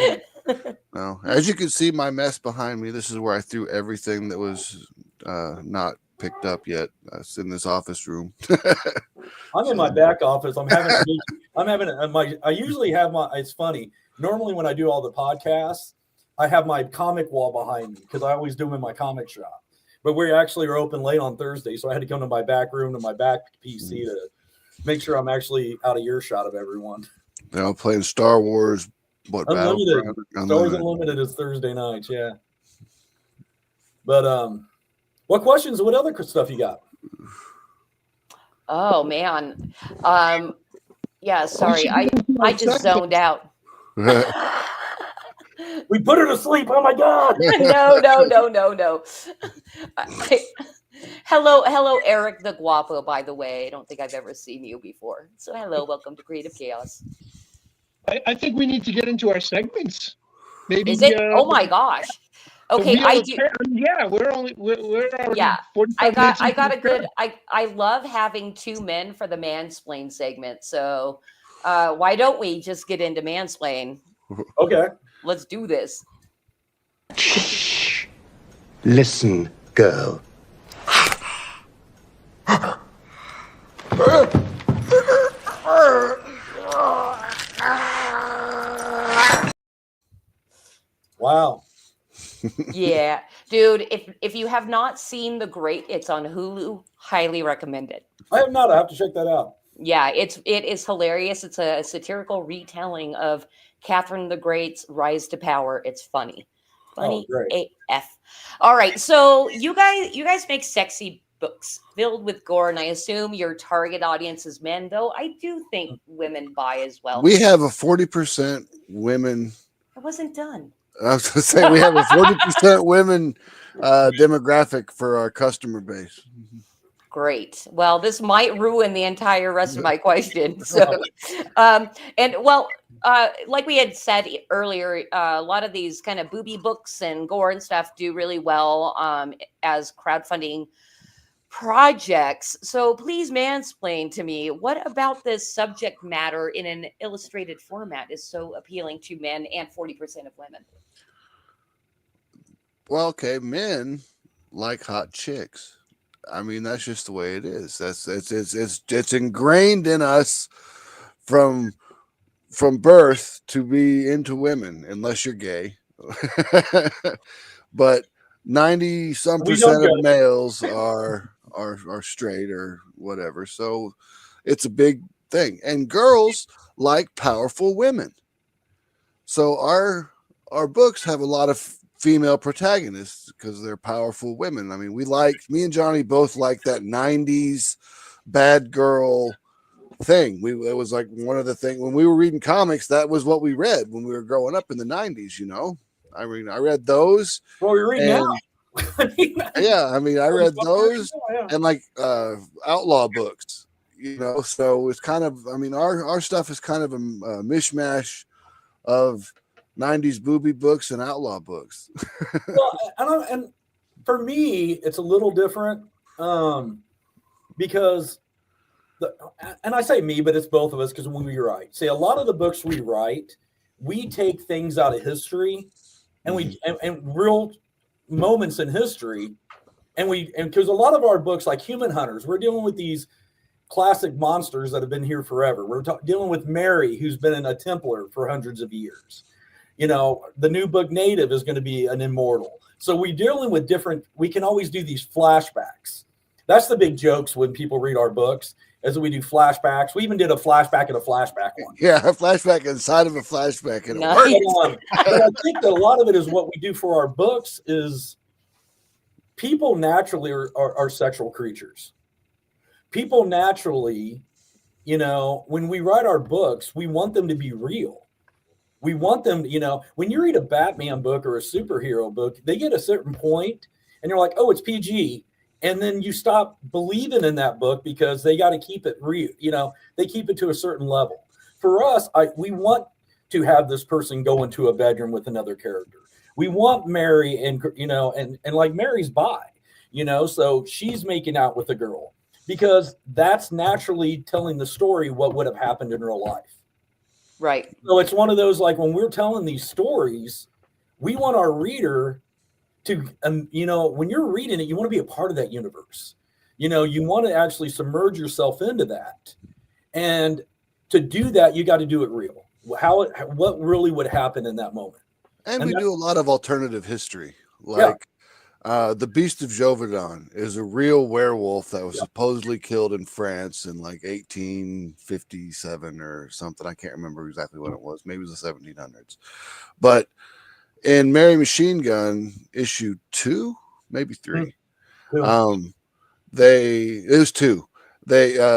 Well, as you can see, my mess behind me. This is where I threw everything that was not picked up yet. It's in this office room. I'm in my back office. I usually have it's funny. Normally when I do all the podcasts, I have my comic wall behind me because I always do them in my comic shop. But we actually are open late on Thursday, so I had to come to my back room, to my back PC to make sure I'm actually out of earshot of everyone. Playing Star Wars. Unlimited. Star Wars Unlimited is Thursday nights, yeah. But what other stuff you got? Oh man. Yeah, sorry. I just zoned out. We put her to sleep. Oh my God. No. Hello, Eric the Guapo, by the way. I don't think I've ever seen you before. So hello, welcome to Creative Chaos. I think we need to get into our segments. Maybe. Is it? Oh my gosh. Okay, I do. Yeah, we're already. Yeah, 45 I got a good. I love having two men for the mansplain segment. So why don't we just get into mansplain? Okay. Let's do this. Listen, girl. Wow. Yeah, dude, if you have not seen The Great, it's on Hulu. Highly recommended. I have not. I have to check that out. Yeah, it is hilarious. It's a satirical retelling of Catherine the Great's rise to power. It's funny. Funny AF. All right, so you guys make sexy books filled with gore, and I assume your target audience is men, though I do think women buy as well. We have a 40% women. I wasn't done. I was going to say we have a 40% women demographic for our customer base. Great. Well, this might ruin the entire rest of my question. So, like we had said earlier, a lot of these kind of booby books and gore and stuff do really well as crowdfunding projects. So please mansplain to me, what about this subject matter in an illustrated format is so appealing to men and 40% of women? Well, okay, men like hot chicks. I mean, that's just the way it is. It's ingrained in us from birth to be into women, unless you're gay. But 90-some% of males are straight or whatever. So it's a big thing. And girls like powerful women. So our books have a lot of female protagonists because they're powerful women. I mean, me and Johnny both like that 90s bad girl thing. It was like one of the things when we were reading comics, that was what we read when we were growing up in the 90s, you know. I mean, I read those. Well, you're reading now. Yeah, I mean, I read those and like outlaw books, you know. So it's kind of, I mean, our stuff is kind of a mishmash of 90s booby books and outlaw books. Well, and for me, it's a little different because and I say me, but it's both of us because when we write, see, a lot of the books we write, we take things out of history and and real moments in history. And because a lot of our books, like Human Hunters, we're dealing with these classic monsters that have been here forever. We're dealing with Mary, who's been a Templar for hundreds of years. You know, the new book Native is going to be an immortal. So we're dealing with we can always do these flashbacks. That's the big jokes when people read our books, is that we do flashbacks. We even did a flashback and a flashback one. Yeah, a flashback inside of a flashback. And Nice. But I think that a lot of it is what we do for our books is people naturally are sexual creatures. People naturally, you know, when we write our books, we want them to be real. We want them, you know, when you read a Batman book or a superhero book, they get a certain point and you're like, oh, it's PG. And then you stop believing in that book because they got to keep it real. You know, they keep it to a certain level. For us, we want to have this person go into a bedroom with another character. We want Mary and, you know, and like Mary's bi, you know, so she's making out with a girl because that's naturally telling the story what would have happened in real life. Right. So it's one of those, like when we're telling these stories, we want our reader to, you know, when you're reading it, you want to be a part of that universe. You know, you want to actually submerge yourself into that. And to do that, you got to do it real. What really would happen in that moment. And we do a lot of alternative history. Like the Beast of Gévaudan is a real werewolf that was supposedly killed in France in like 1857 or something. I can't remember exactly when it was. Maybe it was the 1700s. But in Mary Machine Gun issue 2, maybe 3, it was 2. The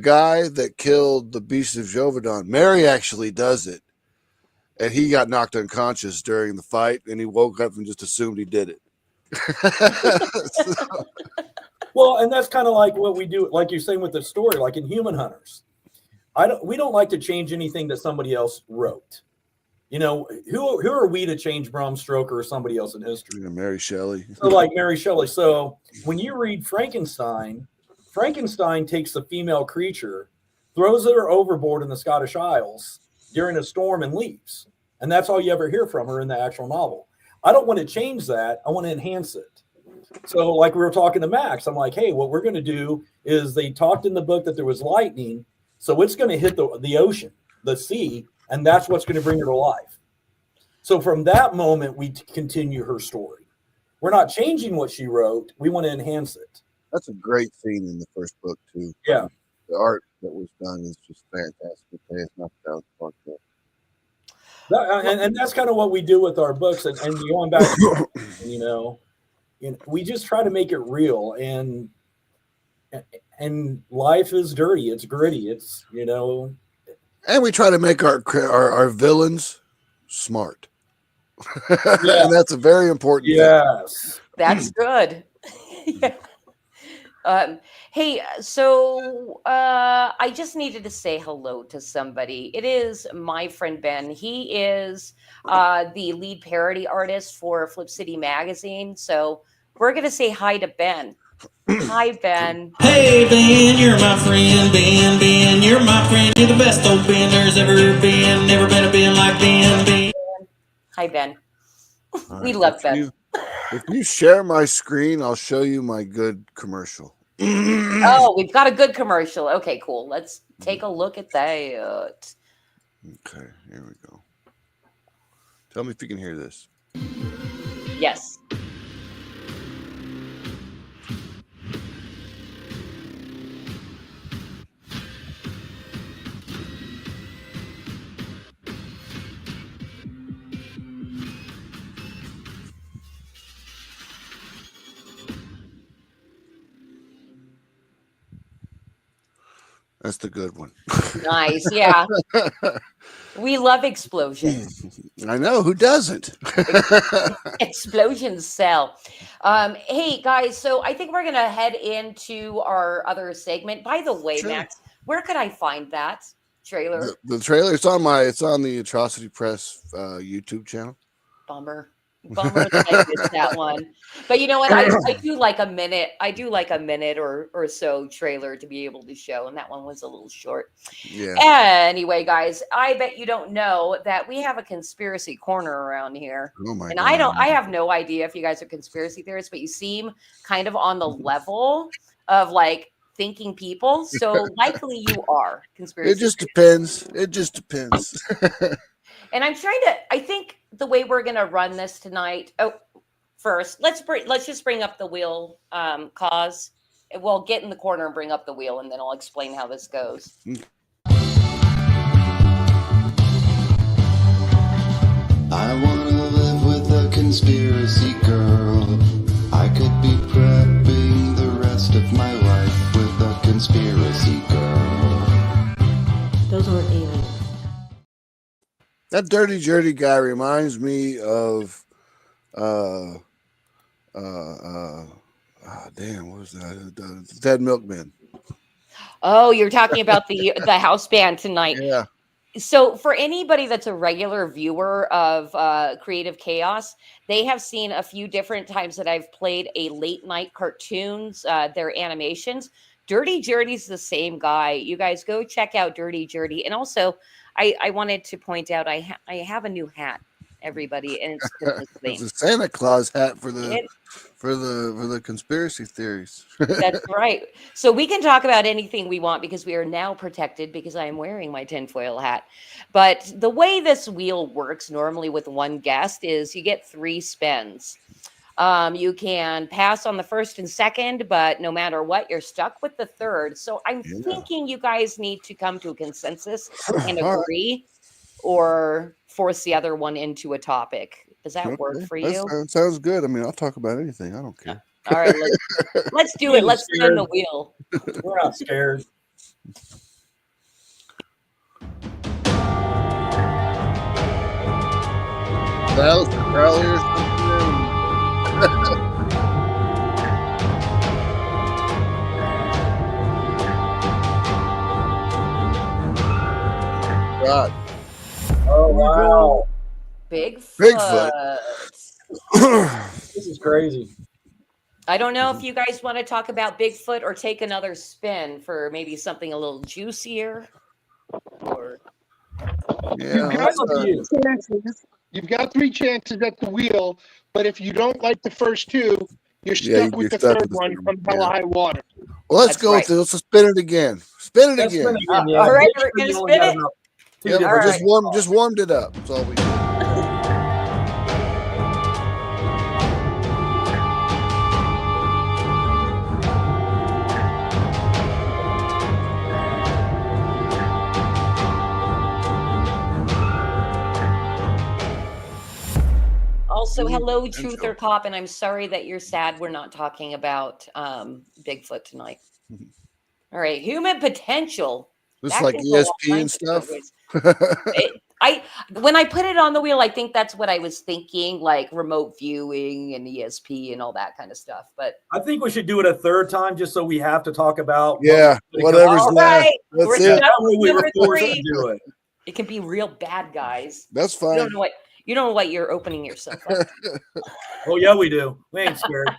guy that killed the Beast of Gévaudan, Mary actually does it. And he got knocked unconscious during the fight, and he woke up and just assumed he did it. Well, and that's kind of like what we do, like you're saying with the story, like in Human Hunters. We don't like to change anything that somebody else wrote. You know, who are we to change Bram Stoker or somebody else in history? Mary Shelley. So like Mary Shelley. So when you read Frankenstein takes a female creature, throws her overboard in the Scottish Isles during a storm and leaves. And that's all you ever hear from her in the actual novel. I don't want to change that. I want to enhance it. So like we were talking to Max, I'm like, hey, what we're going to do is they talked in the book that there was lightning. So it's going to hit the ocean, the sea, and that's what's going to bring her to life. So from that moment, we continue her story. We're not changing what she wrote. We want to enhance it. That's a great scene in the first book, too. Yeah. The art that was done is just fantastic. It's not without fucked up. And that's kind of what we do with our books. And going back, you know, we just try to make it real. And life is dirty. It's gritty. It's, you know. And we try to make our villains smart. And that's a very important thing. Yes. That's good. Yeah. Hey, so I just needed to say hello to somebody. It is my friend Ben. He is the lead parody artist for Flip City Magazine. So we're going to say hi to Ben. Hi, Ben. Hey, Ben, you're my friend. Ben, you're my friend. You're the best old Ben there's ever been. Never been a Ben like Ben. Hi, Ben. Right, we love Ben. If you share my screen, I'll show you my good commercial. Oh, we've got a good commercial. Okay, cool. Let's take a look at that. Okay, here we go. Tell me if you can hear this. Yes. That's the good one. Nice. Yeah. We love explosions. I know. Who doesn't? Explosions sell. Hey, guys, so I think we're going to head into our other segment. By the way, Sure. Max, where could I find that trailer? The trailer, it's on the Atrocity Press YouTube channel. Bummer. Bummer that I missed that one. But you know what? I do like a minute. I do like a minute or so trailer to be able to show, and that one was a little short. Yeah. Anyway, guys, I bet you don't know that we have a conspiracy corner around here. Oh my And God. I have no idea if you guys are conspiracy theorists, but you seem kind of on the level of like thinking people. So likely you are conspiracy. It just depends. It just depends. And I'm trying to, I think the way we're going to run this tonight. Oh, first, let's just bring up the wheel cause. We'll get in the corner and bring up the wheel, and then I'll explain how this goes. I wanna live with a conspiracy girl. I could be prepping the rest of my life with a conspiracy girl. Those weren't aliens. That dirty guy reminds me of damn, what was that? The Dead Milkman. Oh, you're talking about the house band tonight. Yeah. So for anybody that's a regular viewer of Creative Chaos, they have seen a few different times that I've played a late night cartoons, their animations. Dirty Jerdy's the same guy. You guys go check out Dirty Jerdy. And also, I wanted to point out I have a new hat, everybody, and it's the It's same. a Santa Claus hat for the conspiracy theories. That's right. So we can talk about anything we want because we are now protected because I am wearing my tinfoil hat. But the way this wheel works normally with one guest is you get 3 spins. You can pass on the first and second, but no matter what, you're stuck with the third. So I'm thinking you guys need to come to a consensus and agree or force the other one into a topic. Does that work for you? That sounds good. I mean, I'll talk about anything. I don't care. All right, let's do it. Let's spin the wheel. We're not scared. That was Crowley or something. God. Oh wow. Bigfoot. This is crazy. I don't know if you guys want to talk about Bigfoot or take another spin for maybe something a little juicier. Or You've got 3 chances at the wheel, but if you don't like the first 2, you're stuck with the third one from Hell High Water. Well, let's go with it. Let's spin it again. Spin it again. All right, we're gonna spin it. Yeah, All right. just warmed it up. That's all we did. Also, hello, Truth or Cop, and I'm sorry that you're sad we're not talking about Bigfoot tonight. All right, human potential. This That like can go all ESP and kinds of stuff. ways. When I put it on the wheel, I think that's what I was thinking, like remote viewing and ESP and all that kind of stuff. But I think we should do it a third time just so we have to talk about whatever's all left. right, That's we're it. stuck We with were number forced 3. to do it. It can be real bad, guys. That's fine. You don't know what you're opening yourself up to. Oh yeah, we do. We ain't scared.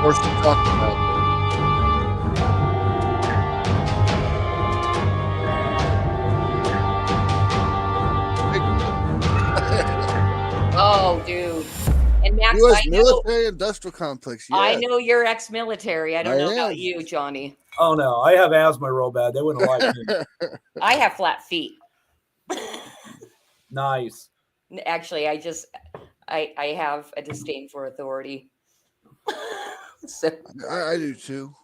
Forced to talk about Oh, dude. And Max, U.S. I know, military industrial complex. Yeah. I know you're ex-military. I don't know about am. you, Johnny. Oh no, I have asthma real bad. They wouldn't like me. I have flat feet. Nice. Actually, I have a disdain for authority. So I do too.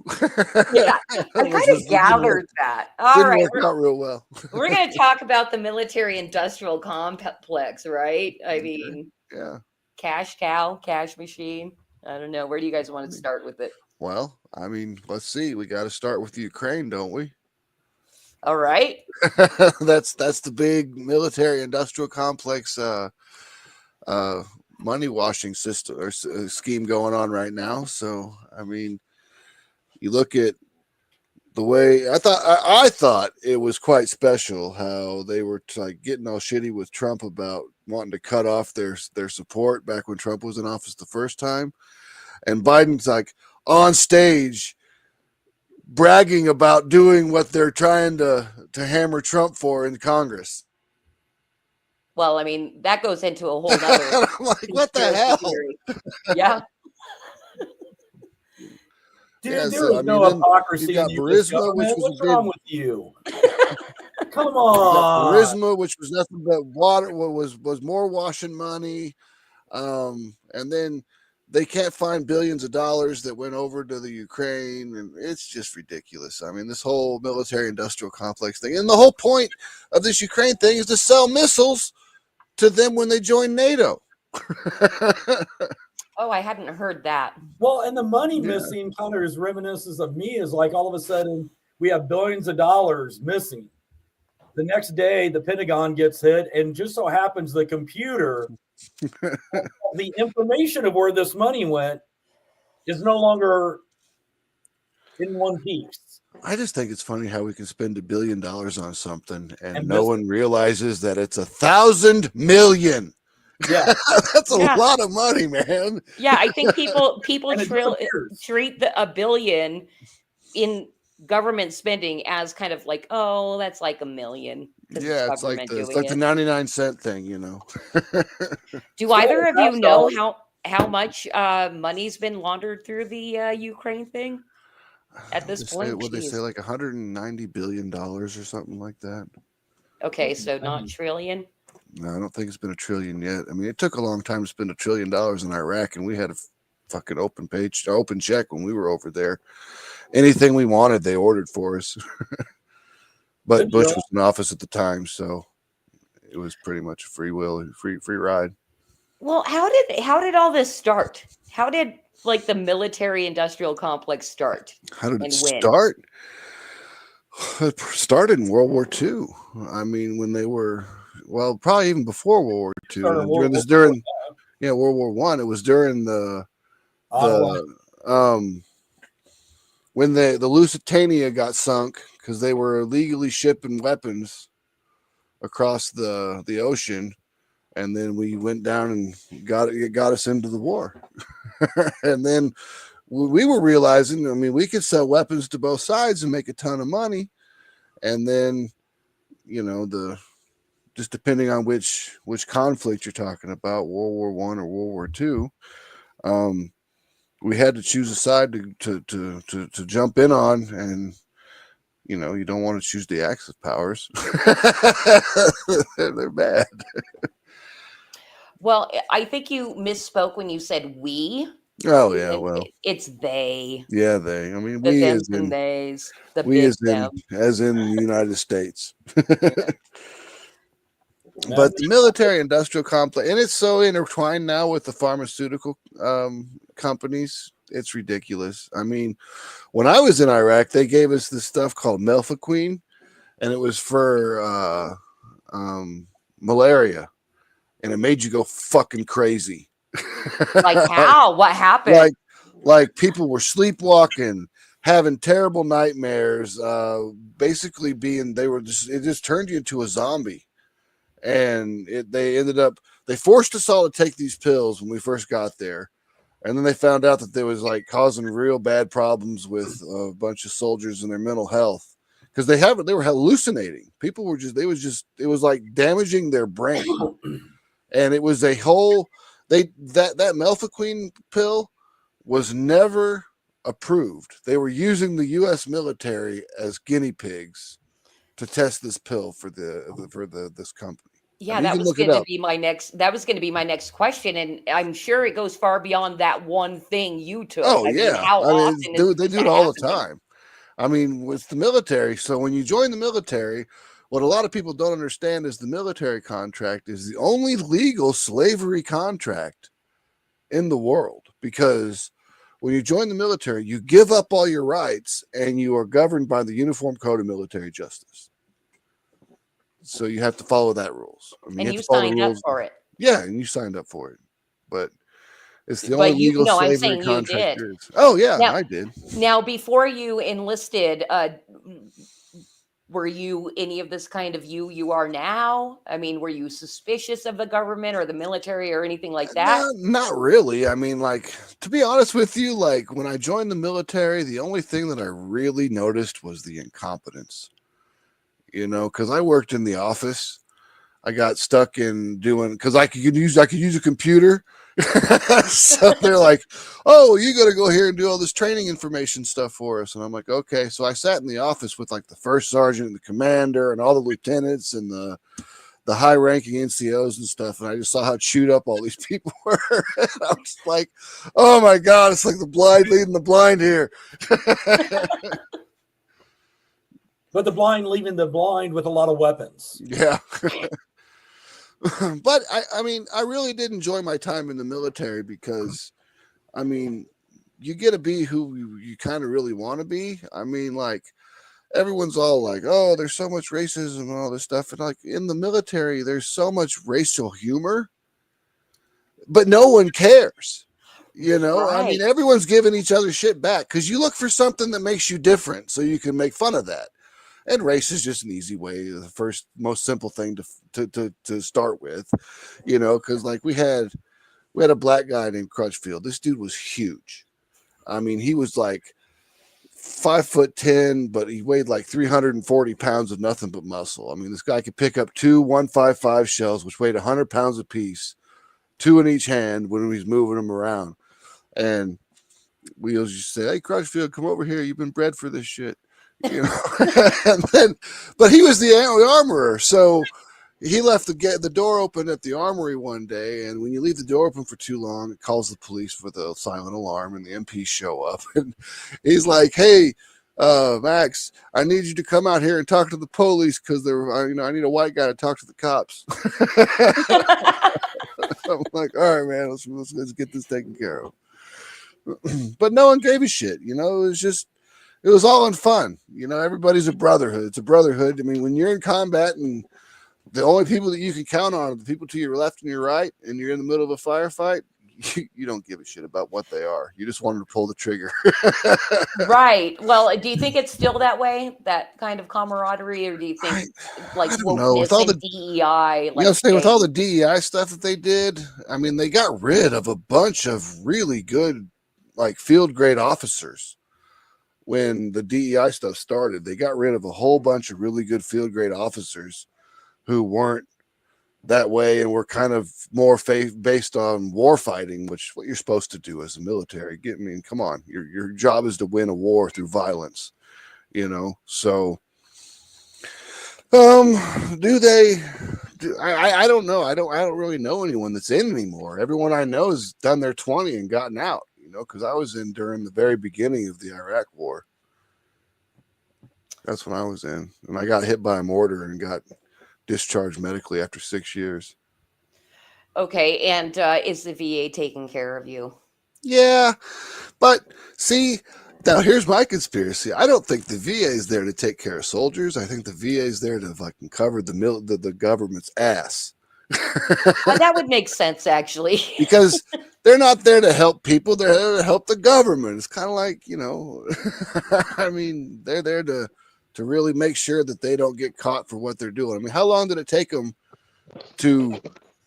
yeah, I kind of gathered that. All Didn't right, work out real well. we're going to talk about the military-industrial complex, right? I mean, Yeah. cash cow, cash machine. I don't know. Where do you guys want to start with it? Well, I mean, let's see. We got to start with Ukraine, don't we? All right. That's the big military industrial complex money washing system or scheme going on right now. So, I mean, you look at the way I thought it was quite special how they were like getting all shitty with Trump about wanting to cut off their support back when Trump was in office the first time, and Biden's like on stage bragging about doing what they're trying to hammer Trump for in Congress. Well, I mean, that goes into a whole other. I'm like, what the hell? Theory. Yeah. Dude, Yeah, there is no hypocrisy in you. Burisma, which was What's a big, wrong with you? Come you got on. Burisma, which was nothing but water, was more washing money, and then they can't find billions of dollars that went over to the Ukraine, and it's just ridiculous. I mean, this whole military-industrial complex thing, and the whole point of this Ukraine thing is to sell missiles to them when they join NATO. Oh, I hadn't heard that. Well, and the money missing kind of is reminiscent of me is like all of a sudden we have billions of dollars missing. The next day, the Pentagon gets hit, and just so happens the computer, the information of where this money went is no longer in one piece. I just think it's funny how we can spend $1 billion on something and no one realizes that it's 1,000 million. Yeah, that's a lot of money, man. Yeah, I think people treat $1 billion in government spending as kind of like, oh, that's like $1 million. Yeah, it's like the 99-cent thing, you know. Do either of you know how much money's been laundered through the Ukraine thing at this point? Would they say like $190 billion or something like that? Okay, so not trillion. No, I don't think it's been $1 trillion yet. I mean, it took a long time to spend $1 trillion in Iraq, and we had a fucking open check when we were over there. Anything we wanted, they ordered for us. But Bush was in office at the time, so it was pretty much a free ride. Well, how did all this start? How did like the military-industrial complex start? How did it start? It started in World War II. I mean, when they were probably even before World War II. During World War I. It was during when the Lusitania got sunk because they were illegally shipping weapons across the ocean, and then we went down and got us into the war. And then we were realizing, I mean, we could sell weapons to both sides and make a ton of money, and then just depending on which conflict you're talking about, World War I or World War II, we had to choose a side to jump in on, and you don't want to choose the Axis powers. They're bad. Well, I think you misspoke when you said we. Oh yeah, well, it's they. Yeah, they. I mean, the we thems as in and theys. The we big as them. in the United States. But the military-industrial complex, and it's so intertwined now with the pharmaceutical companies, it's ridiculous. I mean, when I was in Iraq, they gave us this stuff called melphaquine, and it was for malaria, and it made you go fucking crazy. Like how? What happened? Like people were sleepwalking, having terrible nightmares, basically it just turned you into a zombie. And they forced us all to take these pills when we first got there. And then they found out that they was like causing real bad problems with a bunch of soldiers and their mental health because they were hallucinating. People were it was like damaging their brain. And it was a whole, that melphaquine pill was never approved. They were using the U.S. military as guinea pigs to test this pill for this company. Yeah, that was going to be my next question, and I'm sure it goes far beyond that one thing you took. Oh, I yeah. mean, how often they do it all the time. I mean, with the military. So when you join the military, what a lot of people don't understand is the military contract is the only legal slavery contract in the world, because when you join the military, you give up all your rights and you are governed by the Uniform Code of Military Justice. So you have to follow that rules. I mean, and you signed up for it. Yeah, and you signed up for it. But It's the only But you, legal no, I'm slavery saying you contract did. there is. Oh yeah, Now, I did. now before you enlisted, were you any of this kind of you are now? I mean, were you suspicious of the government or the military or anything like that? No, not really. I mean, like, to be honest with you, like when I joined the military, the only thing that I really noticed was the incompetence. Because I worked in the office. I got stuck in doing because I could use a computer. So they're like, "Oh, you got to go here and do all this training information stuff for us." And I'm like, "Okay." So I sat in the office with like the first sergeant and the commander and all the lieutenants and the high-ranking NCOs and stuff, and I just saw how chewed up all these people were. And I was like, "Oh my god, it's like the blind leading the blind here." But the blind leaving the blind with a lot of weapons. Yeah. But I mean, I really did enjoy my time in the military because, I mean, you get to be who you kind of really want to be. I mean, like, everyone's all like, "Oh, there's so much racism and all this stuff." And like in the military, there's so much racial humor, but no one cares. I mean, Right. everyone's giving each other shit back because you look for something that makes you different so you can make fun of that. And race is just an easy way, the first most simple thing to start with, because like we had a black guy named Crutchfield. This dude was huge. I mean, he was like 5'10", but he weighed like 340 pounds of nothing but muscle. I mean, this guy could pick up two 155 shells, which weighed 100 pounds apiece, two in each hand when he's moving them around. And we always used to say, "Hey, Crutchfield, come over here. You've been bred for this shit." And then, but he was the armorer, so he left the door open at the armory one day, and when you leave the door open for too long, it calls the police for the silent alarm, and the MPs show up, and he's like, "Hey, Max, I need you to come out here and talk to the police because I need a white guy to talk to the cops." I'm like, "All right, man, let's get this taken care of." But no one gave a shit, it was all in fun. Everybody's a brotherhood. It's a brotherhood. I mean, when you're in combat and the only people that you can count on are the people to your left and your right, and you're in the middle of a firefight, you don't give a shit about what they are. You just want to pull the trigger. Right. Well, do you think it's still that way, that kind of camaraderie, or do you think like I don't know. With wokeness all and the DEI, with all the DEI stuff that they did, I mean, they got rid of a bunch of really good, like field grade officers. When the DEI stuff started, they got rid of a whole bunch of really good field grade officers who weren't that way and were kind of more based on war fighting, which is what you're supposed to do as a military. I mean, come on, your job is to win a war through violence, So, do they? I don't know. I don't really know anyone that's in anymore. Everyone I know has done their 20 and gotten out. Because I was in during the very beginning of the Iraq War. That's when I was in. And I got hit by a mortar and got discharged medically after 6 years. Okay. And is the VA taking care of you? Yeah. But see, now here's my conspiracy. I don't think the VA is there to take care of soldiers. I think the VA is there to fucking cover the government's ass. That would make sense, actually. Because they're not there to help people. They're there to help the government. It's kind of like, I mean, they're there to really make sure that they don't get caught for what they're doing. I mean, how long did it take them to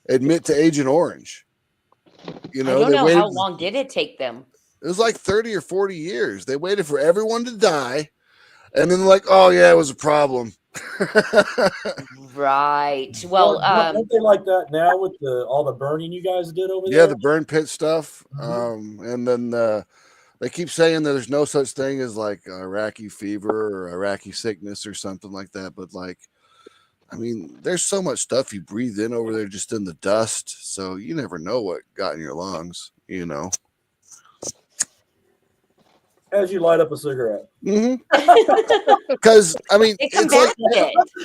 admit to Agent Orange? I don't know. How long did it take them? It was like 30 or 40 years. They waited for everyone to die. And then they're like, "Oh, yeah, it was a problem." Right. Well, don't they like that now with all the burning you guys did over there? Yeah, the burn pit stuff. And then they keep saying that there's no such thing as like Iraqi fever or Iraqi sickness or something like that. But like, I mean, there's so much stuff you breathe in over there just in the dust. So you never know what got in your lungs, As you light up a cigarette. Because I mean, it's like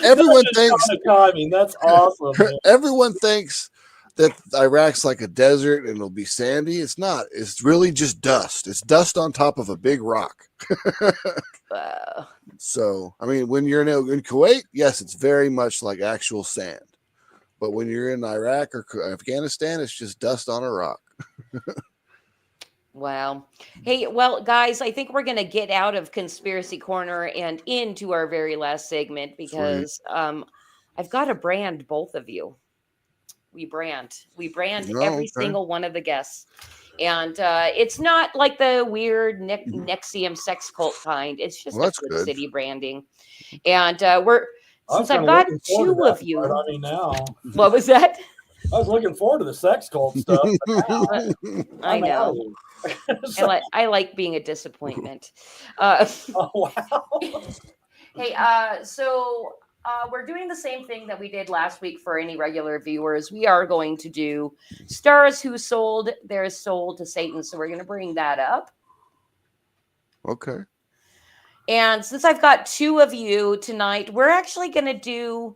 everyone thinks. Timing. That's awesome. Man. Everyone thinks that Iraq's like a desert and it'll be sandy. It's not. It's really just dust. It's dust on top of a big rock. Wow. So, I mean, when you're in Kuwait, yes, it's very much like actual sand. But when you're in Iraq or Afghanistan, it's just dust on a rock. Wow. Hey, well, guys, I think we're going to get out of Conspiracy Corner and into our very last segment because I've got to brand both of you. We brand Oh, every okay. single one of the guests. And it's not like the weird Nexium sex cult kind. It's just Well, a that's good good. city branding. And since I've kinda got looking forward to two that of you, part. I mean, now what was that? I was looking forward to the sex cult stuff, but now I I'm out know. of here. I like being a disappointment. Oh wow. Hey, so we're doing the same thing that we did last week for any regular viewers. We are going to do stars who sold their soul to Satan. So we're going to bring that up. Okay. And since I've got two of you tonight, we're actually going to do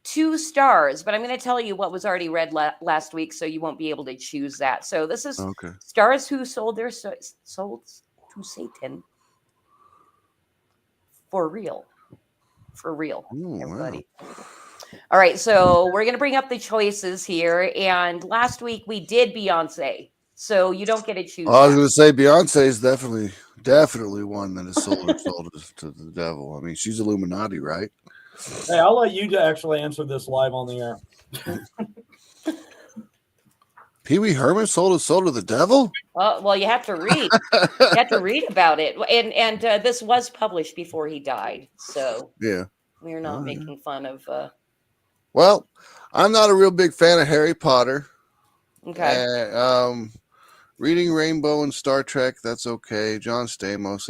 2 stars, but I'm going to tell you what was already read last week, so you won't be able to choose that. So this is Okay. stars who sold their souls to Satan for real. For real, Ooh, everybody. Wow. All right, so we're going to bring up the choices here. And last week we did Beyonce, so you don't get to choose. I was going to say Beyonce is definitely one that is sold her soul to the devil. I mean, she's Illuminati, right? Hey, I'll let you actually answer this live on the air. Pee Wee Herman sold his soul to the devil? Well, you have to read. You have to read about it. And this was published before he died, so Yeah. we're not making fun of. Well, I'm not a real big fan of Harry Potter. Okay. Reading Rainbow and Star Trek, that's okay. John Stamos,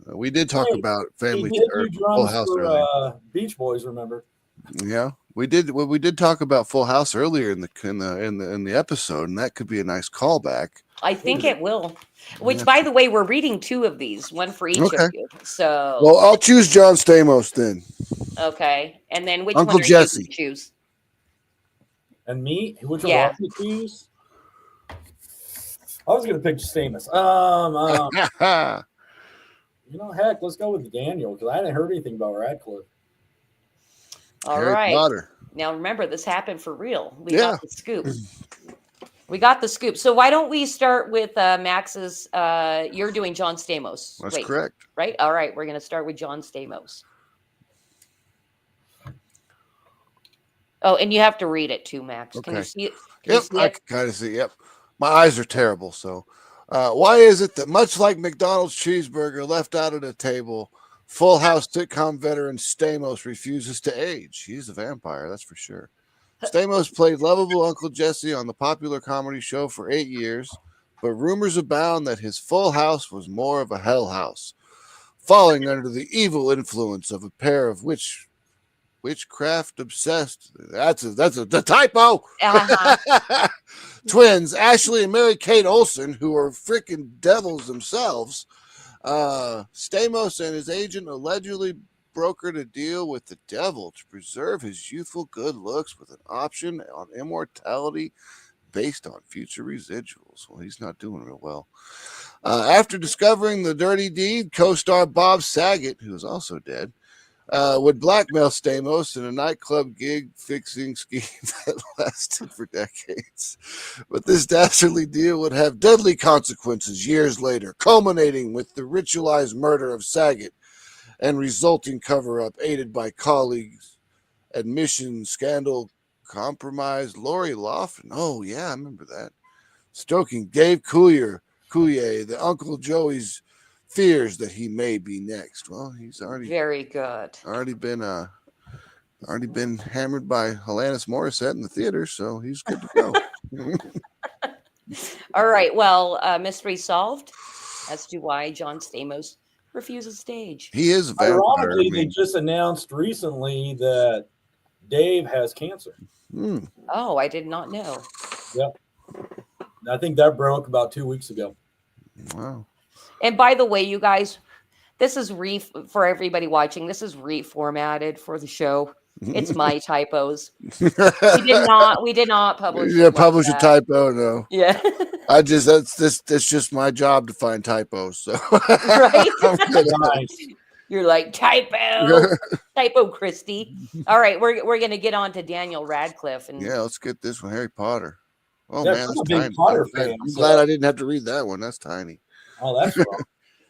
We did talk about Family He did or do Full drums House for earlier. Beach Boys, remember? Yeah, we did. Well, we did talk about Full House earlier in the episode, and that could be a nice callback. I think it will. Which, by the way, we're reading 2 of these, one for each of you. So, well, I'll choose John Stamos then. Okay, and then which Uncle one are Jesse. you going to choose? And me? Which one Yeah. do I choose? I was going to pick Stamos. Heck, let's go with Daniel because I hadn't heard anything about Radcliffe. All Harry right. Potter. Now remember, this happened for real. We got the scoop. We got the scoop. So why don't we start with Max's? You're doing John Stamos. That's correct. Right? All right. We're going to start with John Stamos. Oh, and you have to read it too, Max. Okay. Can you see it? Yep, I can kind of see. Yep. My eyes are terrible. So, why is it that much like McDonald's cheeseburger left out at a table, Full House sitcom veteran Stamos refuses to age? He's a vampire, that's for sure. Stamos played lovable Uncle Jesse on the popular comedy show for 8 years, but rumors abound that his Full House was more of a hell house, falling under the evil influence of a pair of witchcraft obsessed. That's a typo. Twins Ashley and Mary Kate Olsen, who are freaking devils themselves. Stamos and his agent allegedly brokered a deal with the devil to preserve his youthful good looks with an option on immortality based on future residuals. Well, he's not doing real well. After discovering the dirty deed, co-star Bob Saget, who is also dead, would blackmail Stamos in a nightclub gig fixing scheme that lasted for decades. But this dastardly deal would have deadly consequences years later, culminating with the ritualized murder of Saget and resulting cover-up aided by colleagues, admission, scandal, compromise, Lori Loughlin. Oh, yeah, I remember that. Stoking Dave Coulier, the Uncle Joey's fears that he may be next. Well, he's already very good. Already been hammered by Alanis Morissette in the theater, so he's good to go. All right. Well, mystery solved as to why John Stamos refuses stage. He is a vampire. Ironically, they just announced recently that Dave has cancer. Oh, I did not know. Yep. I think that broke about 2 weeks ago. Wow. And by the way, you guys, this is for everybody watching. This is reformatted for the show. It's my typos. We did not publish. Yeah, publish a typo. No. Yeah. That's just my job to find typos. So. Right. Nice. You're like typo, Christy. All right, we're gonna get on to Daniel Radcliffe and yeah, let's get this one, Harry Potter. Oh Yeah, man, I'm that's a big tiny. Potter I'm fan. So, glad I didn't have to read that one. That's tiny. oh, that's wrong.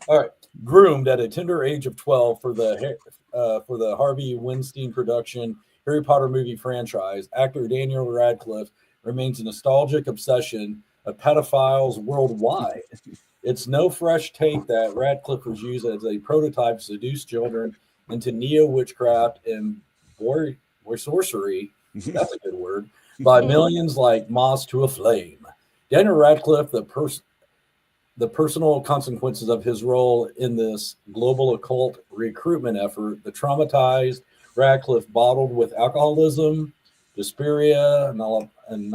All right. Groomed at a tender age of 12 for the Harvey Weinstein production Harry Potter movie franchise, actor Daniel Radcliffe remains a nostalgic obsession of pedophiles worldwide. It's no fresh take that Radcliffe was used as a prototype to seduce children into neo-witchcraft and boy sorcery. That's a good word. By millions like moths to a flame. Daniel Radcliffe, the personal consequences of his role in this global occult recruitment effort, the traumatized Radcliffe bottled with alcoholism, dysphoria, and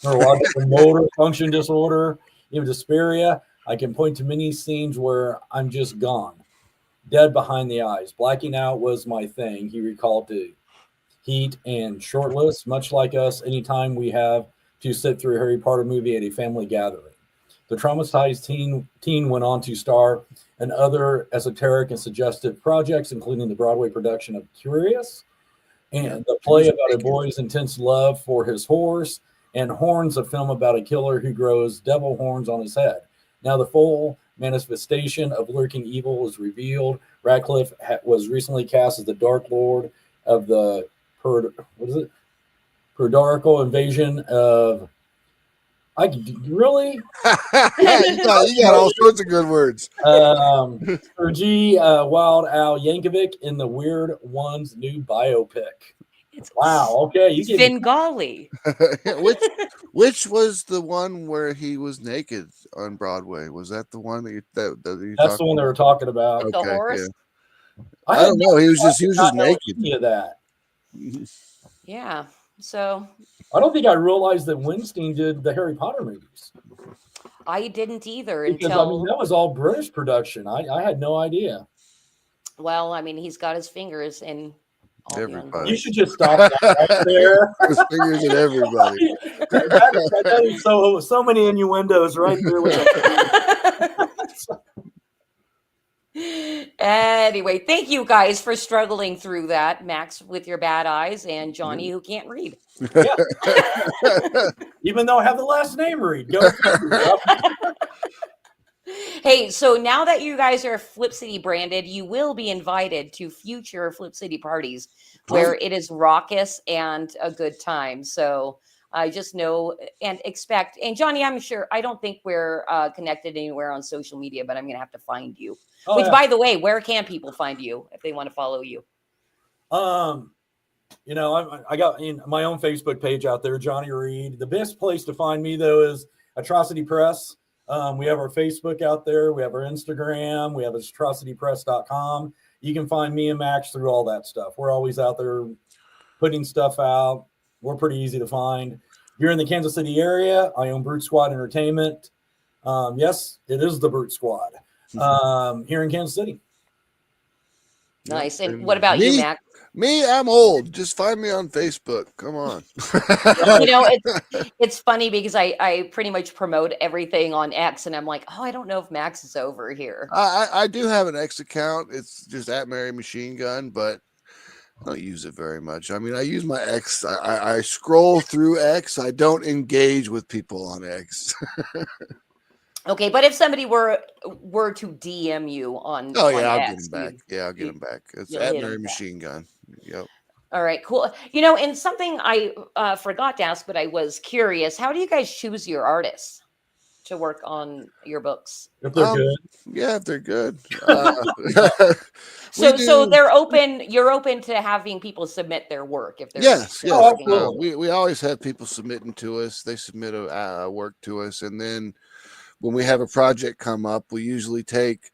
neurological motor function disorder, even dysphoria. I can point to many scenes where I'm just gone, dead behind the eyes. Blacking out was my thing, he recalled to Heat and Shortlist, much like us, anytime we have to sit through a Harry Potter movie at a family gathering. The traumatized teen went on to star in other esoteric and suggestive projects, including the Broadway production of Curious and the play about a boy's intense love for his horse, and Horns, a film about a killer who grows devil horns on his head. Now the full manifestation of lurking evil is revealed. Radcliffe was recently cast as the Dark Lord of the Perdarical invasion of... Really? Yeah, you got all sorts of good words. Sergei Wild Al Yankovic in the Weird One's new biopic. Wow. Okay, It's Bengali. Which was the one where he was naked on Broadway? Was that the one that you That's the one they were talking about. Okay, The horse? yeah. I don't know. He was just naked. Any of that. Yeah. So I don't think I realized that Weinstein did the Harry Potter movies. I didn't either Because until I mean that was all British production. I had no idea. well, I mean, he's got his fingers in all everybody. You should just stop that right there. His fingers in everybody. that is so many innuendos right there. Anyway, thank you guys for struggling through that, Max with your bad eyes and Johnny who can't read. Yeah. Even though I have the last name Reed. Go Hey, so now that you guys are Flip City branded, you will be invited to future Flip City parties where it is raucous and a good time. So I just know and expect. And Johnny, I'm sure, I don't think we're connected anywhere on social media, but I'm going to have to find you. Oh, Which, yeah. by the way, where can people find you if they want to follow you? You know, I got my own Facebook page out there, Johnny Reed. The best place to find me though is Atrocity Press. We have our Facebook out there. We have our Instagram. We have atrocitypress.com. You can find me and Max through all that stuff. We're always out there putting stuff out. We're pretty easy to find. If you're in the Kansas City area, I own Brute Squad Entertainment. Yes, it is the Brute Squad here in Kansas City. Nice. And what about you, Mac? Me, I'm old. Just find me on Facebook. Come on. You know, it's funny because I pretty much promote everything on X, and I'm like, oh, I don't know if Max is over here. I do have an X account. It's just at Mary Machine Gun, but I don't use it very much. I mean, I use my X. I scroll through X. I don't engage with people on X. Okay, but if somebody were to DM you on Oh yeah, on I'll X, get him back. Yeah, I'll get him back. It's you'll at hit Mary him back. Machine Gun. Yep. All right, cool. You know, and something I forgot to ask, but I was curious. How do you guys choose your artists to work on your books? If they're good. Yeah, if they're good. So they're open. You're open to having people submit their work if they're yes. working. We always have people submitting to us. They submit a work to us, and then when we have a project come up, we usually take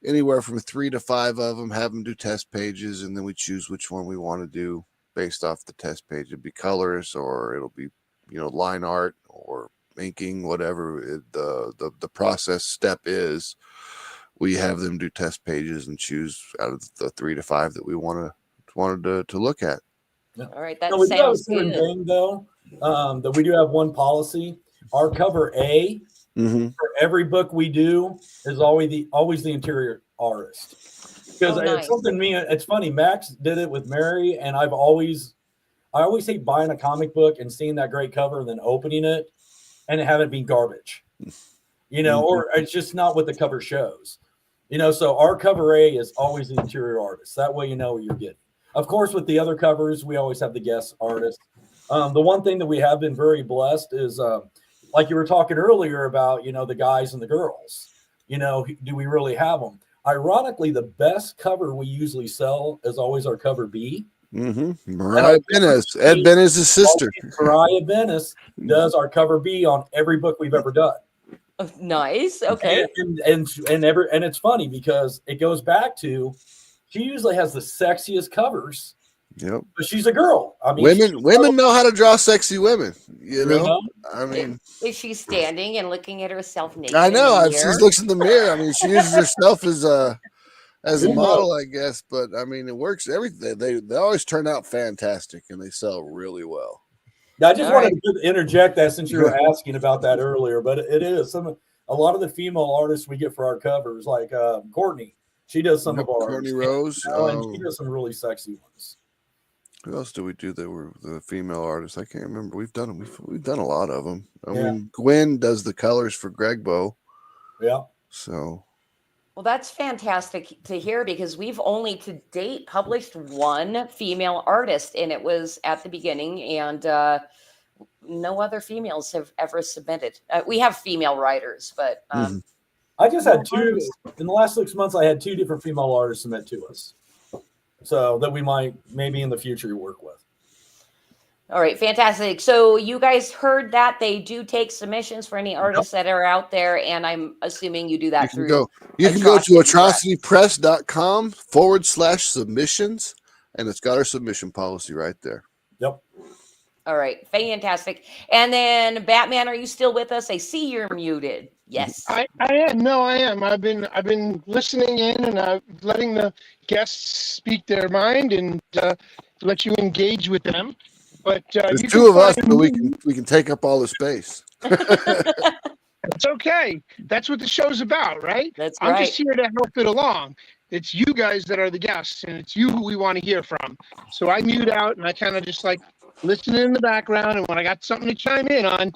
anywhere from 3 to 5 of them, have them do test pages, and then we choose which one we want to do based off the test page. It'll be colors, or it'll be, you know, line art or inking, whatever the process step is. We have them do test pages and choose out of the 3 to 5 that we wanted to look at. Yeah. All right, that we sounds do have a good. thing, though, that we do have one policy. Our cover A for every book we do is always the interior artist. Because Oh, nice. it's something it's funny. Max did it with Mary, and I've always I always hate buying a comic book and seeing that great cover and then opening it and it having been garbage, or it's just not what the cover shows, so our cover A is always the interior artist. That way, you know what you're getting. Of course, with the other covers, we always have the guest artist. The one thing that we have been very blessed is, like you were talking earlier about, the guys and the girls, do we really have them? Ironically, the best cover we usually sell is always our cover B. Mariah Bennis, Ed Bennis' sister. Mariah Bennis does our cover B on every book we've ever done. Oh, nice. Okay. And it's funny because it goes back to she usually has the sexiest covers. Yep. But she's a girl. I mean, women know how to draw sexy women. I mean, is she standing and looking at herself naked? I know. In the She mirror? looks in the mirror. I mean, she uses herself as a model, I guess. But I mean, it works. Everything they always turn out fantastic, and they sell really well. I just wanted to interject that since you were asking about that earlier. But it is a lot of the female artists we get for our covers, like Courtney. She does some of ours. Courtney Rose. And she does some really sexy ones. Who else do we do that were the female artists? I can't remember. We've done a lot of them. I mean, Gwen does the colors for Greg Bow. Yeah. So. Well, that's fantastic to hear because we've only to date published one female artist, and it was at the beginning, and no other females have ever submitted. We have female writers, but I just had two in the last 6 months. I had 2 different female artists submit to us. So that we might maybe in the future work with. All right, fantastic. So you guys heard that they do take submissions for any artists that are out there, and I'm assuming you do that You can go to atrocitypress.com/submissions, and it's got our submission policy right there. Yep. All right, fantastic. And then Batman, are you still with us? I see you're muted. Yes. I am. No, I am. I've been listening in and letting the guests speak their mind and let you engage with them. But there's 2 of us, but we can take up all the space. It's okay. That's what the show's about, right? That's I'm right. just here to help it along. It's you guys that are the guests, and it's you who we want to hear from. So I mute out, and I kind of just like listen in the background. And when I got something to chime in on,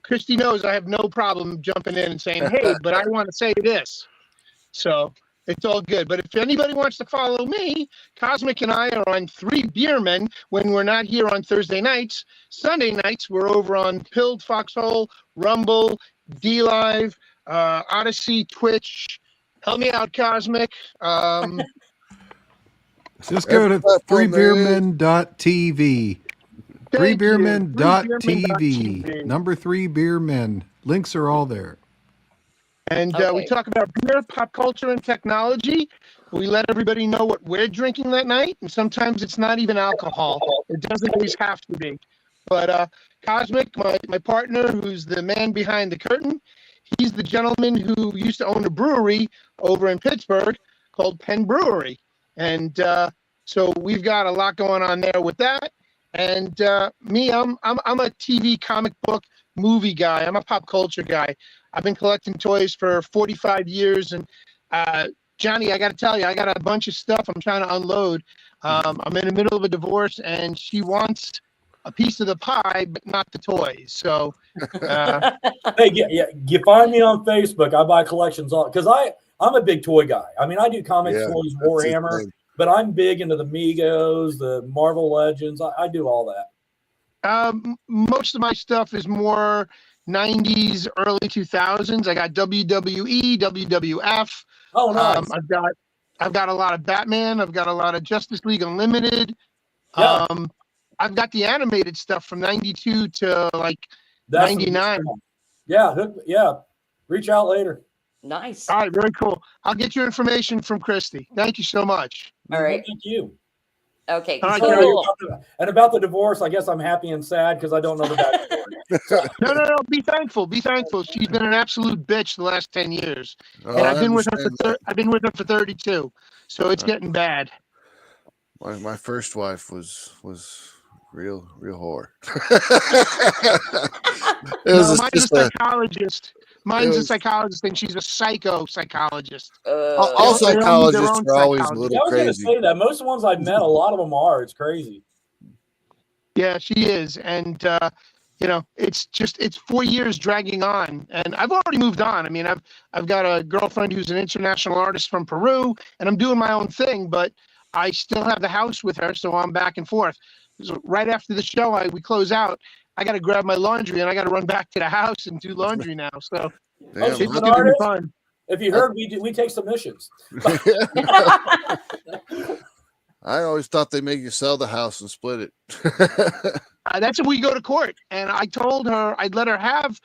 Christy knows I have no problem jumping in and saying, hey, but I want to say this. So it's all good. But if anybody wants to follow me, Cosmic and I are on 3 Beermen when we're not here on Thursday nights. Sunday nights, we're over on Pilled, Foxhole, Rumble, D-Live, Odyssey, Twitch. Help me out, Cosmic. Just go to threebeermen.tv. Threebeermen.tv. Number 3 Beermen. Links are all there. And we talk about beer, pop culture, and technology. We let everybody know what we're drinking that night. And sometimes it's not even alcohol. It doesn't always have to be. But Cosmic, my partner, who's the man behind the curtain, he's the gentleman who used to own a brewery over in Pittsburgh called Penn Brewery. And so we've got a lot going on there with that. And me, I'm a TV, comic book, movie guy. I'm a pop culture guy. I've been collecting toys for 45 years. And Johnny, I got to tell you, I got a bunch of stuff I'm trying to unload. I'm in the middle of a divorce, and she wants a piece of the pie, but not the toys. So, hey, you find me on Facebook. I buy collections all because I'm a big toy guy. I mean, I do comics, toys, Warhammer, but I'm big into the Migos, the Marvel Legends. I do all that. Most of my stuff is more 90s, early 2000s. I got WWE, WWF. Oh, nice. I've got a lot of Batman. I've got a lot of Justice League Unlimited. Yeah. I've got the animated stuff from 92 to like 99. Yeah. Reach out later. Nice. All right, very cool. I'll get your information from Christy. Thank you so much. All right. Thank you. Okay. All right, Cool. And about the divorce, I guess I'm happy and sad because I don't know the backstory. No. Be thankful. Be thankful. She's been an absolute bitch the last 10 years, and I've been with her for 32. So it's getting bad. My first wife was real whore. Mine's a psychologist. Mine's a psychologist, and she's a psychologist. All psychologists are always a little crazy. I was going to say that. Most of the ones I've met, a lot of them are. It's crazy. Yeah, she is. And, it's 4 years dragging on, and I've already moved on. I mean, I've got a girlfriend who's an international artist from Peru, and I'm doing my own thing, but I still have the house with her, so I'm back and forth. So right after the show, we close out. I got to grab my laundry, and I got to run back to the house and do laundry now. So Oh, she's it's an going to be artist? fun. If you heard, we take submissions. I always thought they make you sell the house and split it. That's if we go to court. And I told her I'd let her have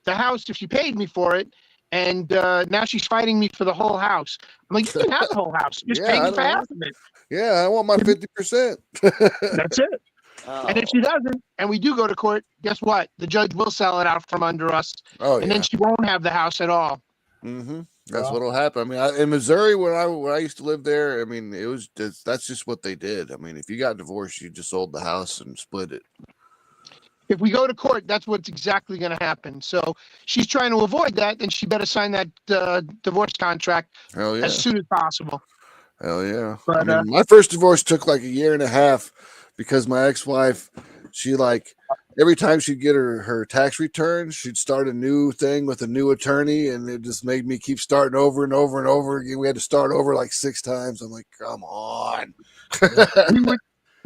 the house if she paid me for it. And now she's fighting me for the whole house. I'm like, you can have the whole house. Just pay me for half of it. Yeah, I want my 50%. That's it. Oh. And if she doesn't, and we do go to court, guess what? The judge will sell it out from under us. Oh, and then she won't have the house at all. Mm-hmm. That's what'll happen. I mean, in Missouri, when I used to live there, I mean, that's just what they did. I mean, if you got divorced, you just sold the house and split it. If we go to court, that's what's exactly going to happen. So she's trying to avoid that, then she better sign that divorce contract as soon as possible. Hell yeah. But, I mean, my first divorce took like a year and a half because my ex-wife, she every time she'd get her tax return, she'd start a new thing with a new attorney, and it just made me keep starting over and over and over again. We had to start over like 6 times. I'm like, come on.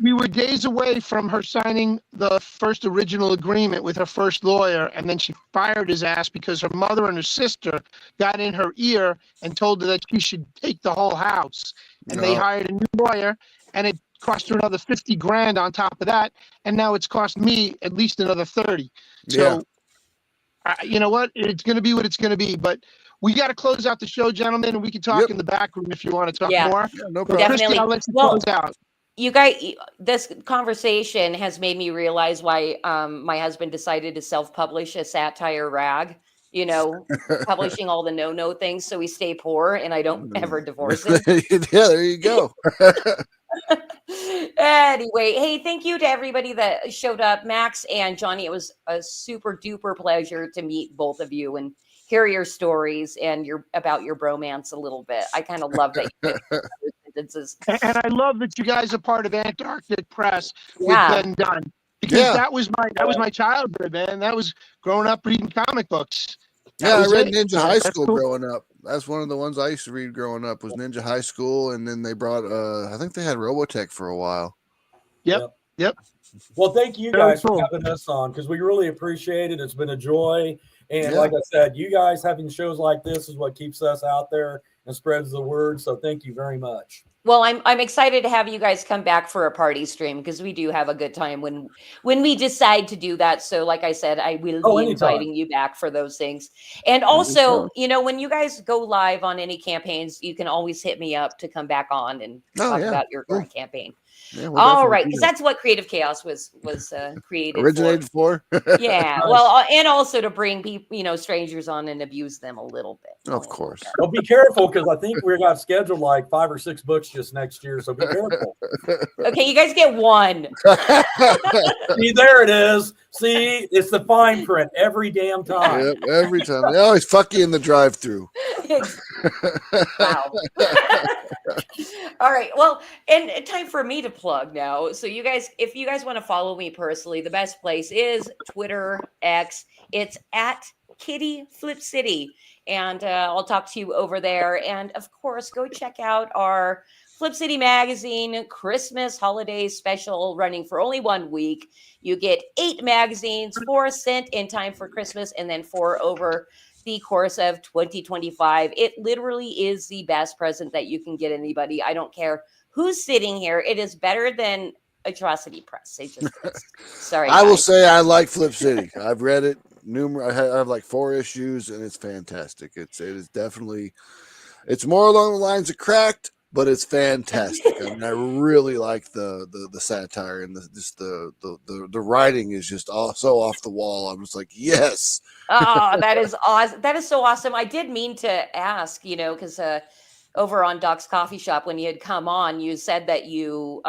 we were days away from her signing the first original agreement with her first lawyer, and then she fired his ass because her mother and her sister got in her ear and told her that she should take the whole house. And they hired a new lawyer, and it cost her another $50,000 on top of that, and now it's cost me at least another 30. So, you know what? It's going to be what it's going to be. But we got to close out the show, gentlemen, and we can talk in the back room if you want to talk more. Yeah, no problem. Definitely. Christy, I'll let you close out. You guys, this conversation has made me realize why my husband decided to self-publish a satire rag. You know, publishing all the no things so we stay poor and I don't ever divorce him. Yeah, there you go. Anyway, hey, thank you to everybody that showed up. Max and Johnny, it was a super duper pleasure to meet both of you and hear your stories and about your bromance a little bit. I kind of love that you did sentences. And I love that you guys are part of Antarctic Press with Ben Dunn. Because that was my childhood, man. That was growing up reading comic books. Yeah, I read Ninja High School growing up. That's one of the ones I used to read growing up was Ninja High School, and then they brought I think they had Robotech for a while. Yep. Well, thank you guys for having us on because we really appreciate it. It's been a joy. And like I said, you guys having shows like this is what keeps us out there and spreads the word. So thank you very much. Well, I'm excited to have you guys come back for a party stream because we do have a good time when we decide to do that. So like I said, I will be inviting you back for those things. And also, you know, when you guys go live on any campaigns, you can always hit me up to come back on and talk about your current campaign. Yeah, all right, because that's what Creative Chaos was created originated for. Yeah, well, and also to bring people, you know, strangers on and abuse them a little bit. Of course. Well, be careful because I think we got scheduled like 5 or 6 books just next year, so be careful. Okay, you guys get one. See, there it is. See, it's the fine print every damn time. Yep, every time. They always fuck you in the drive-through. Wow. All right. Well, and time for me to plug now. So you guys, if you guys want to follow me personally, the best place is Twitter, X. It's at Kitty Flip City. And I'll talk to you over there. And of course, go check out our Flip City Magazine Christmas holiday special running for only 1 week. You get 8 magazines, 4 sent in time for Christmas, and then 4 over the course of 2025. It literally is the best present that you can get anybody. I don't care who's sitting here. It is better than Atrocity Press. It just is. Sorry. I will say I like Flip City. I've read it I have like 4 issues, and it's fantastic. It is definitely, it's more along the lines of Cracked, but it's fantastic. I mean, I really like the satire and the writing is just so off the wall. I'm just like, yes. Oh, that is awesome. That is so awesome. I did mean to ask, you know, because over on Doc's Coffee Shop, when you had come on, you said that you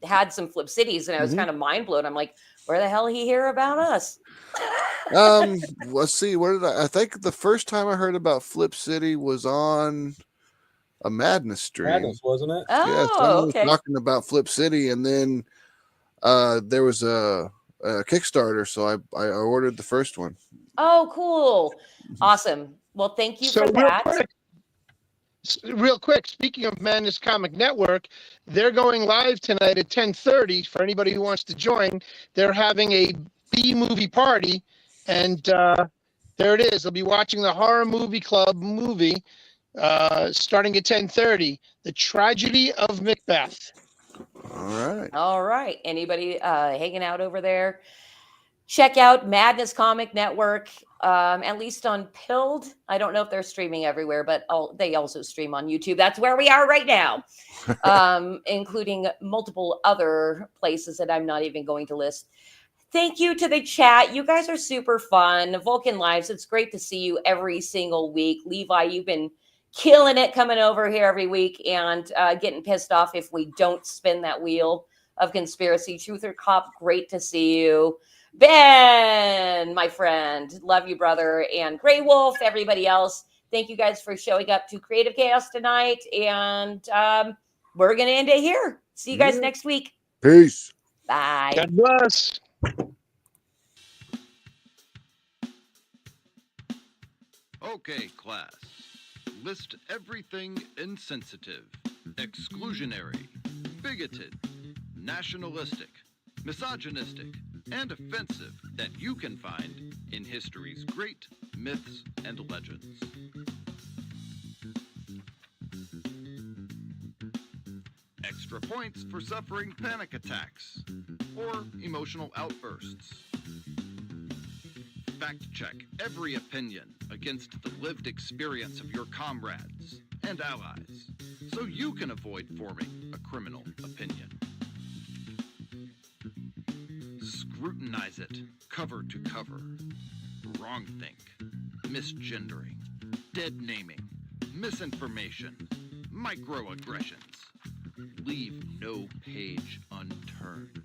had some Flip Cities, and I was kind of mind blown. I'm like, where the hell did he hear about us? Let's see. Where did I think the first time I heard about Flip City was on a Madness stream. Madness, wasn't it? Oh, yeah, someone okay. was talking about Flip City, and then there was a Kickstarter, so I ordered the first one. Oh, cool. Awesome. Well, thank you So for that. real quick, speaking of Madness Comic Network, they're going live tonight at 10:30 for anybody who wants to join. They're having a B-movie party, and there it is. They'll be watching the Horror Movie Club movie starting at 10:30, The Tragedy of Macbeth. All right. Anybody hanging out over there? Check out Madness Comic Network, at least on Pilled. I don't know if they're streaming everywhere, but they also stream on YouTube. That's where we are right now, including multiple other places that I'm not even going to list. Thank you to the chat. You guys are super fun. Vulcan Lives, it's great to see you every single week. Levi, you've been killing it coming over here every week and getting pissed off if we don't spin that wheel of conspiracy. Truth or Cop, great to see you. Ben, my friend, love you, brother. And Grey Wolf, everybody else, thank you guys for showing up to Creative Chaos tonight. And we're going to end it here. See you guys next week. Peace. Bye. God bless. Okay, class. List everything insensitive, exclusionary, bigoted, nationalistic, misogynistic, and offensive that you can find in history's great myths and legends. Extra points for suffering panic attacks or emotional outbursts. Fact check every opinion against the lived experience of your comrades and allies so you can avoid forming a criminal opinion. Scrutinize it cover to cover. Wrongthink, misgendering, dead naming, misinformation, microaggressions. Leave no page unturned.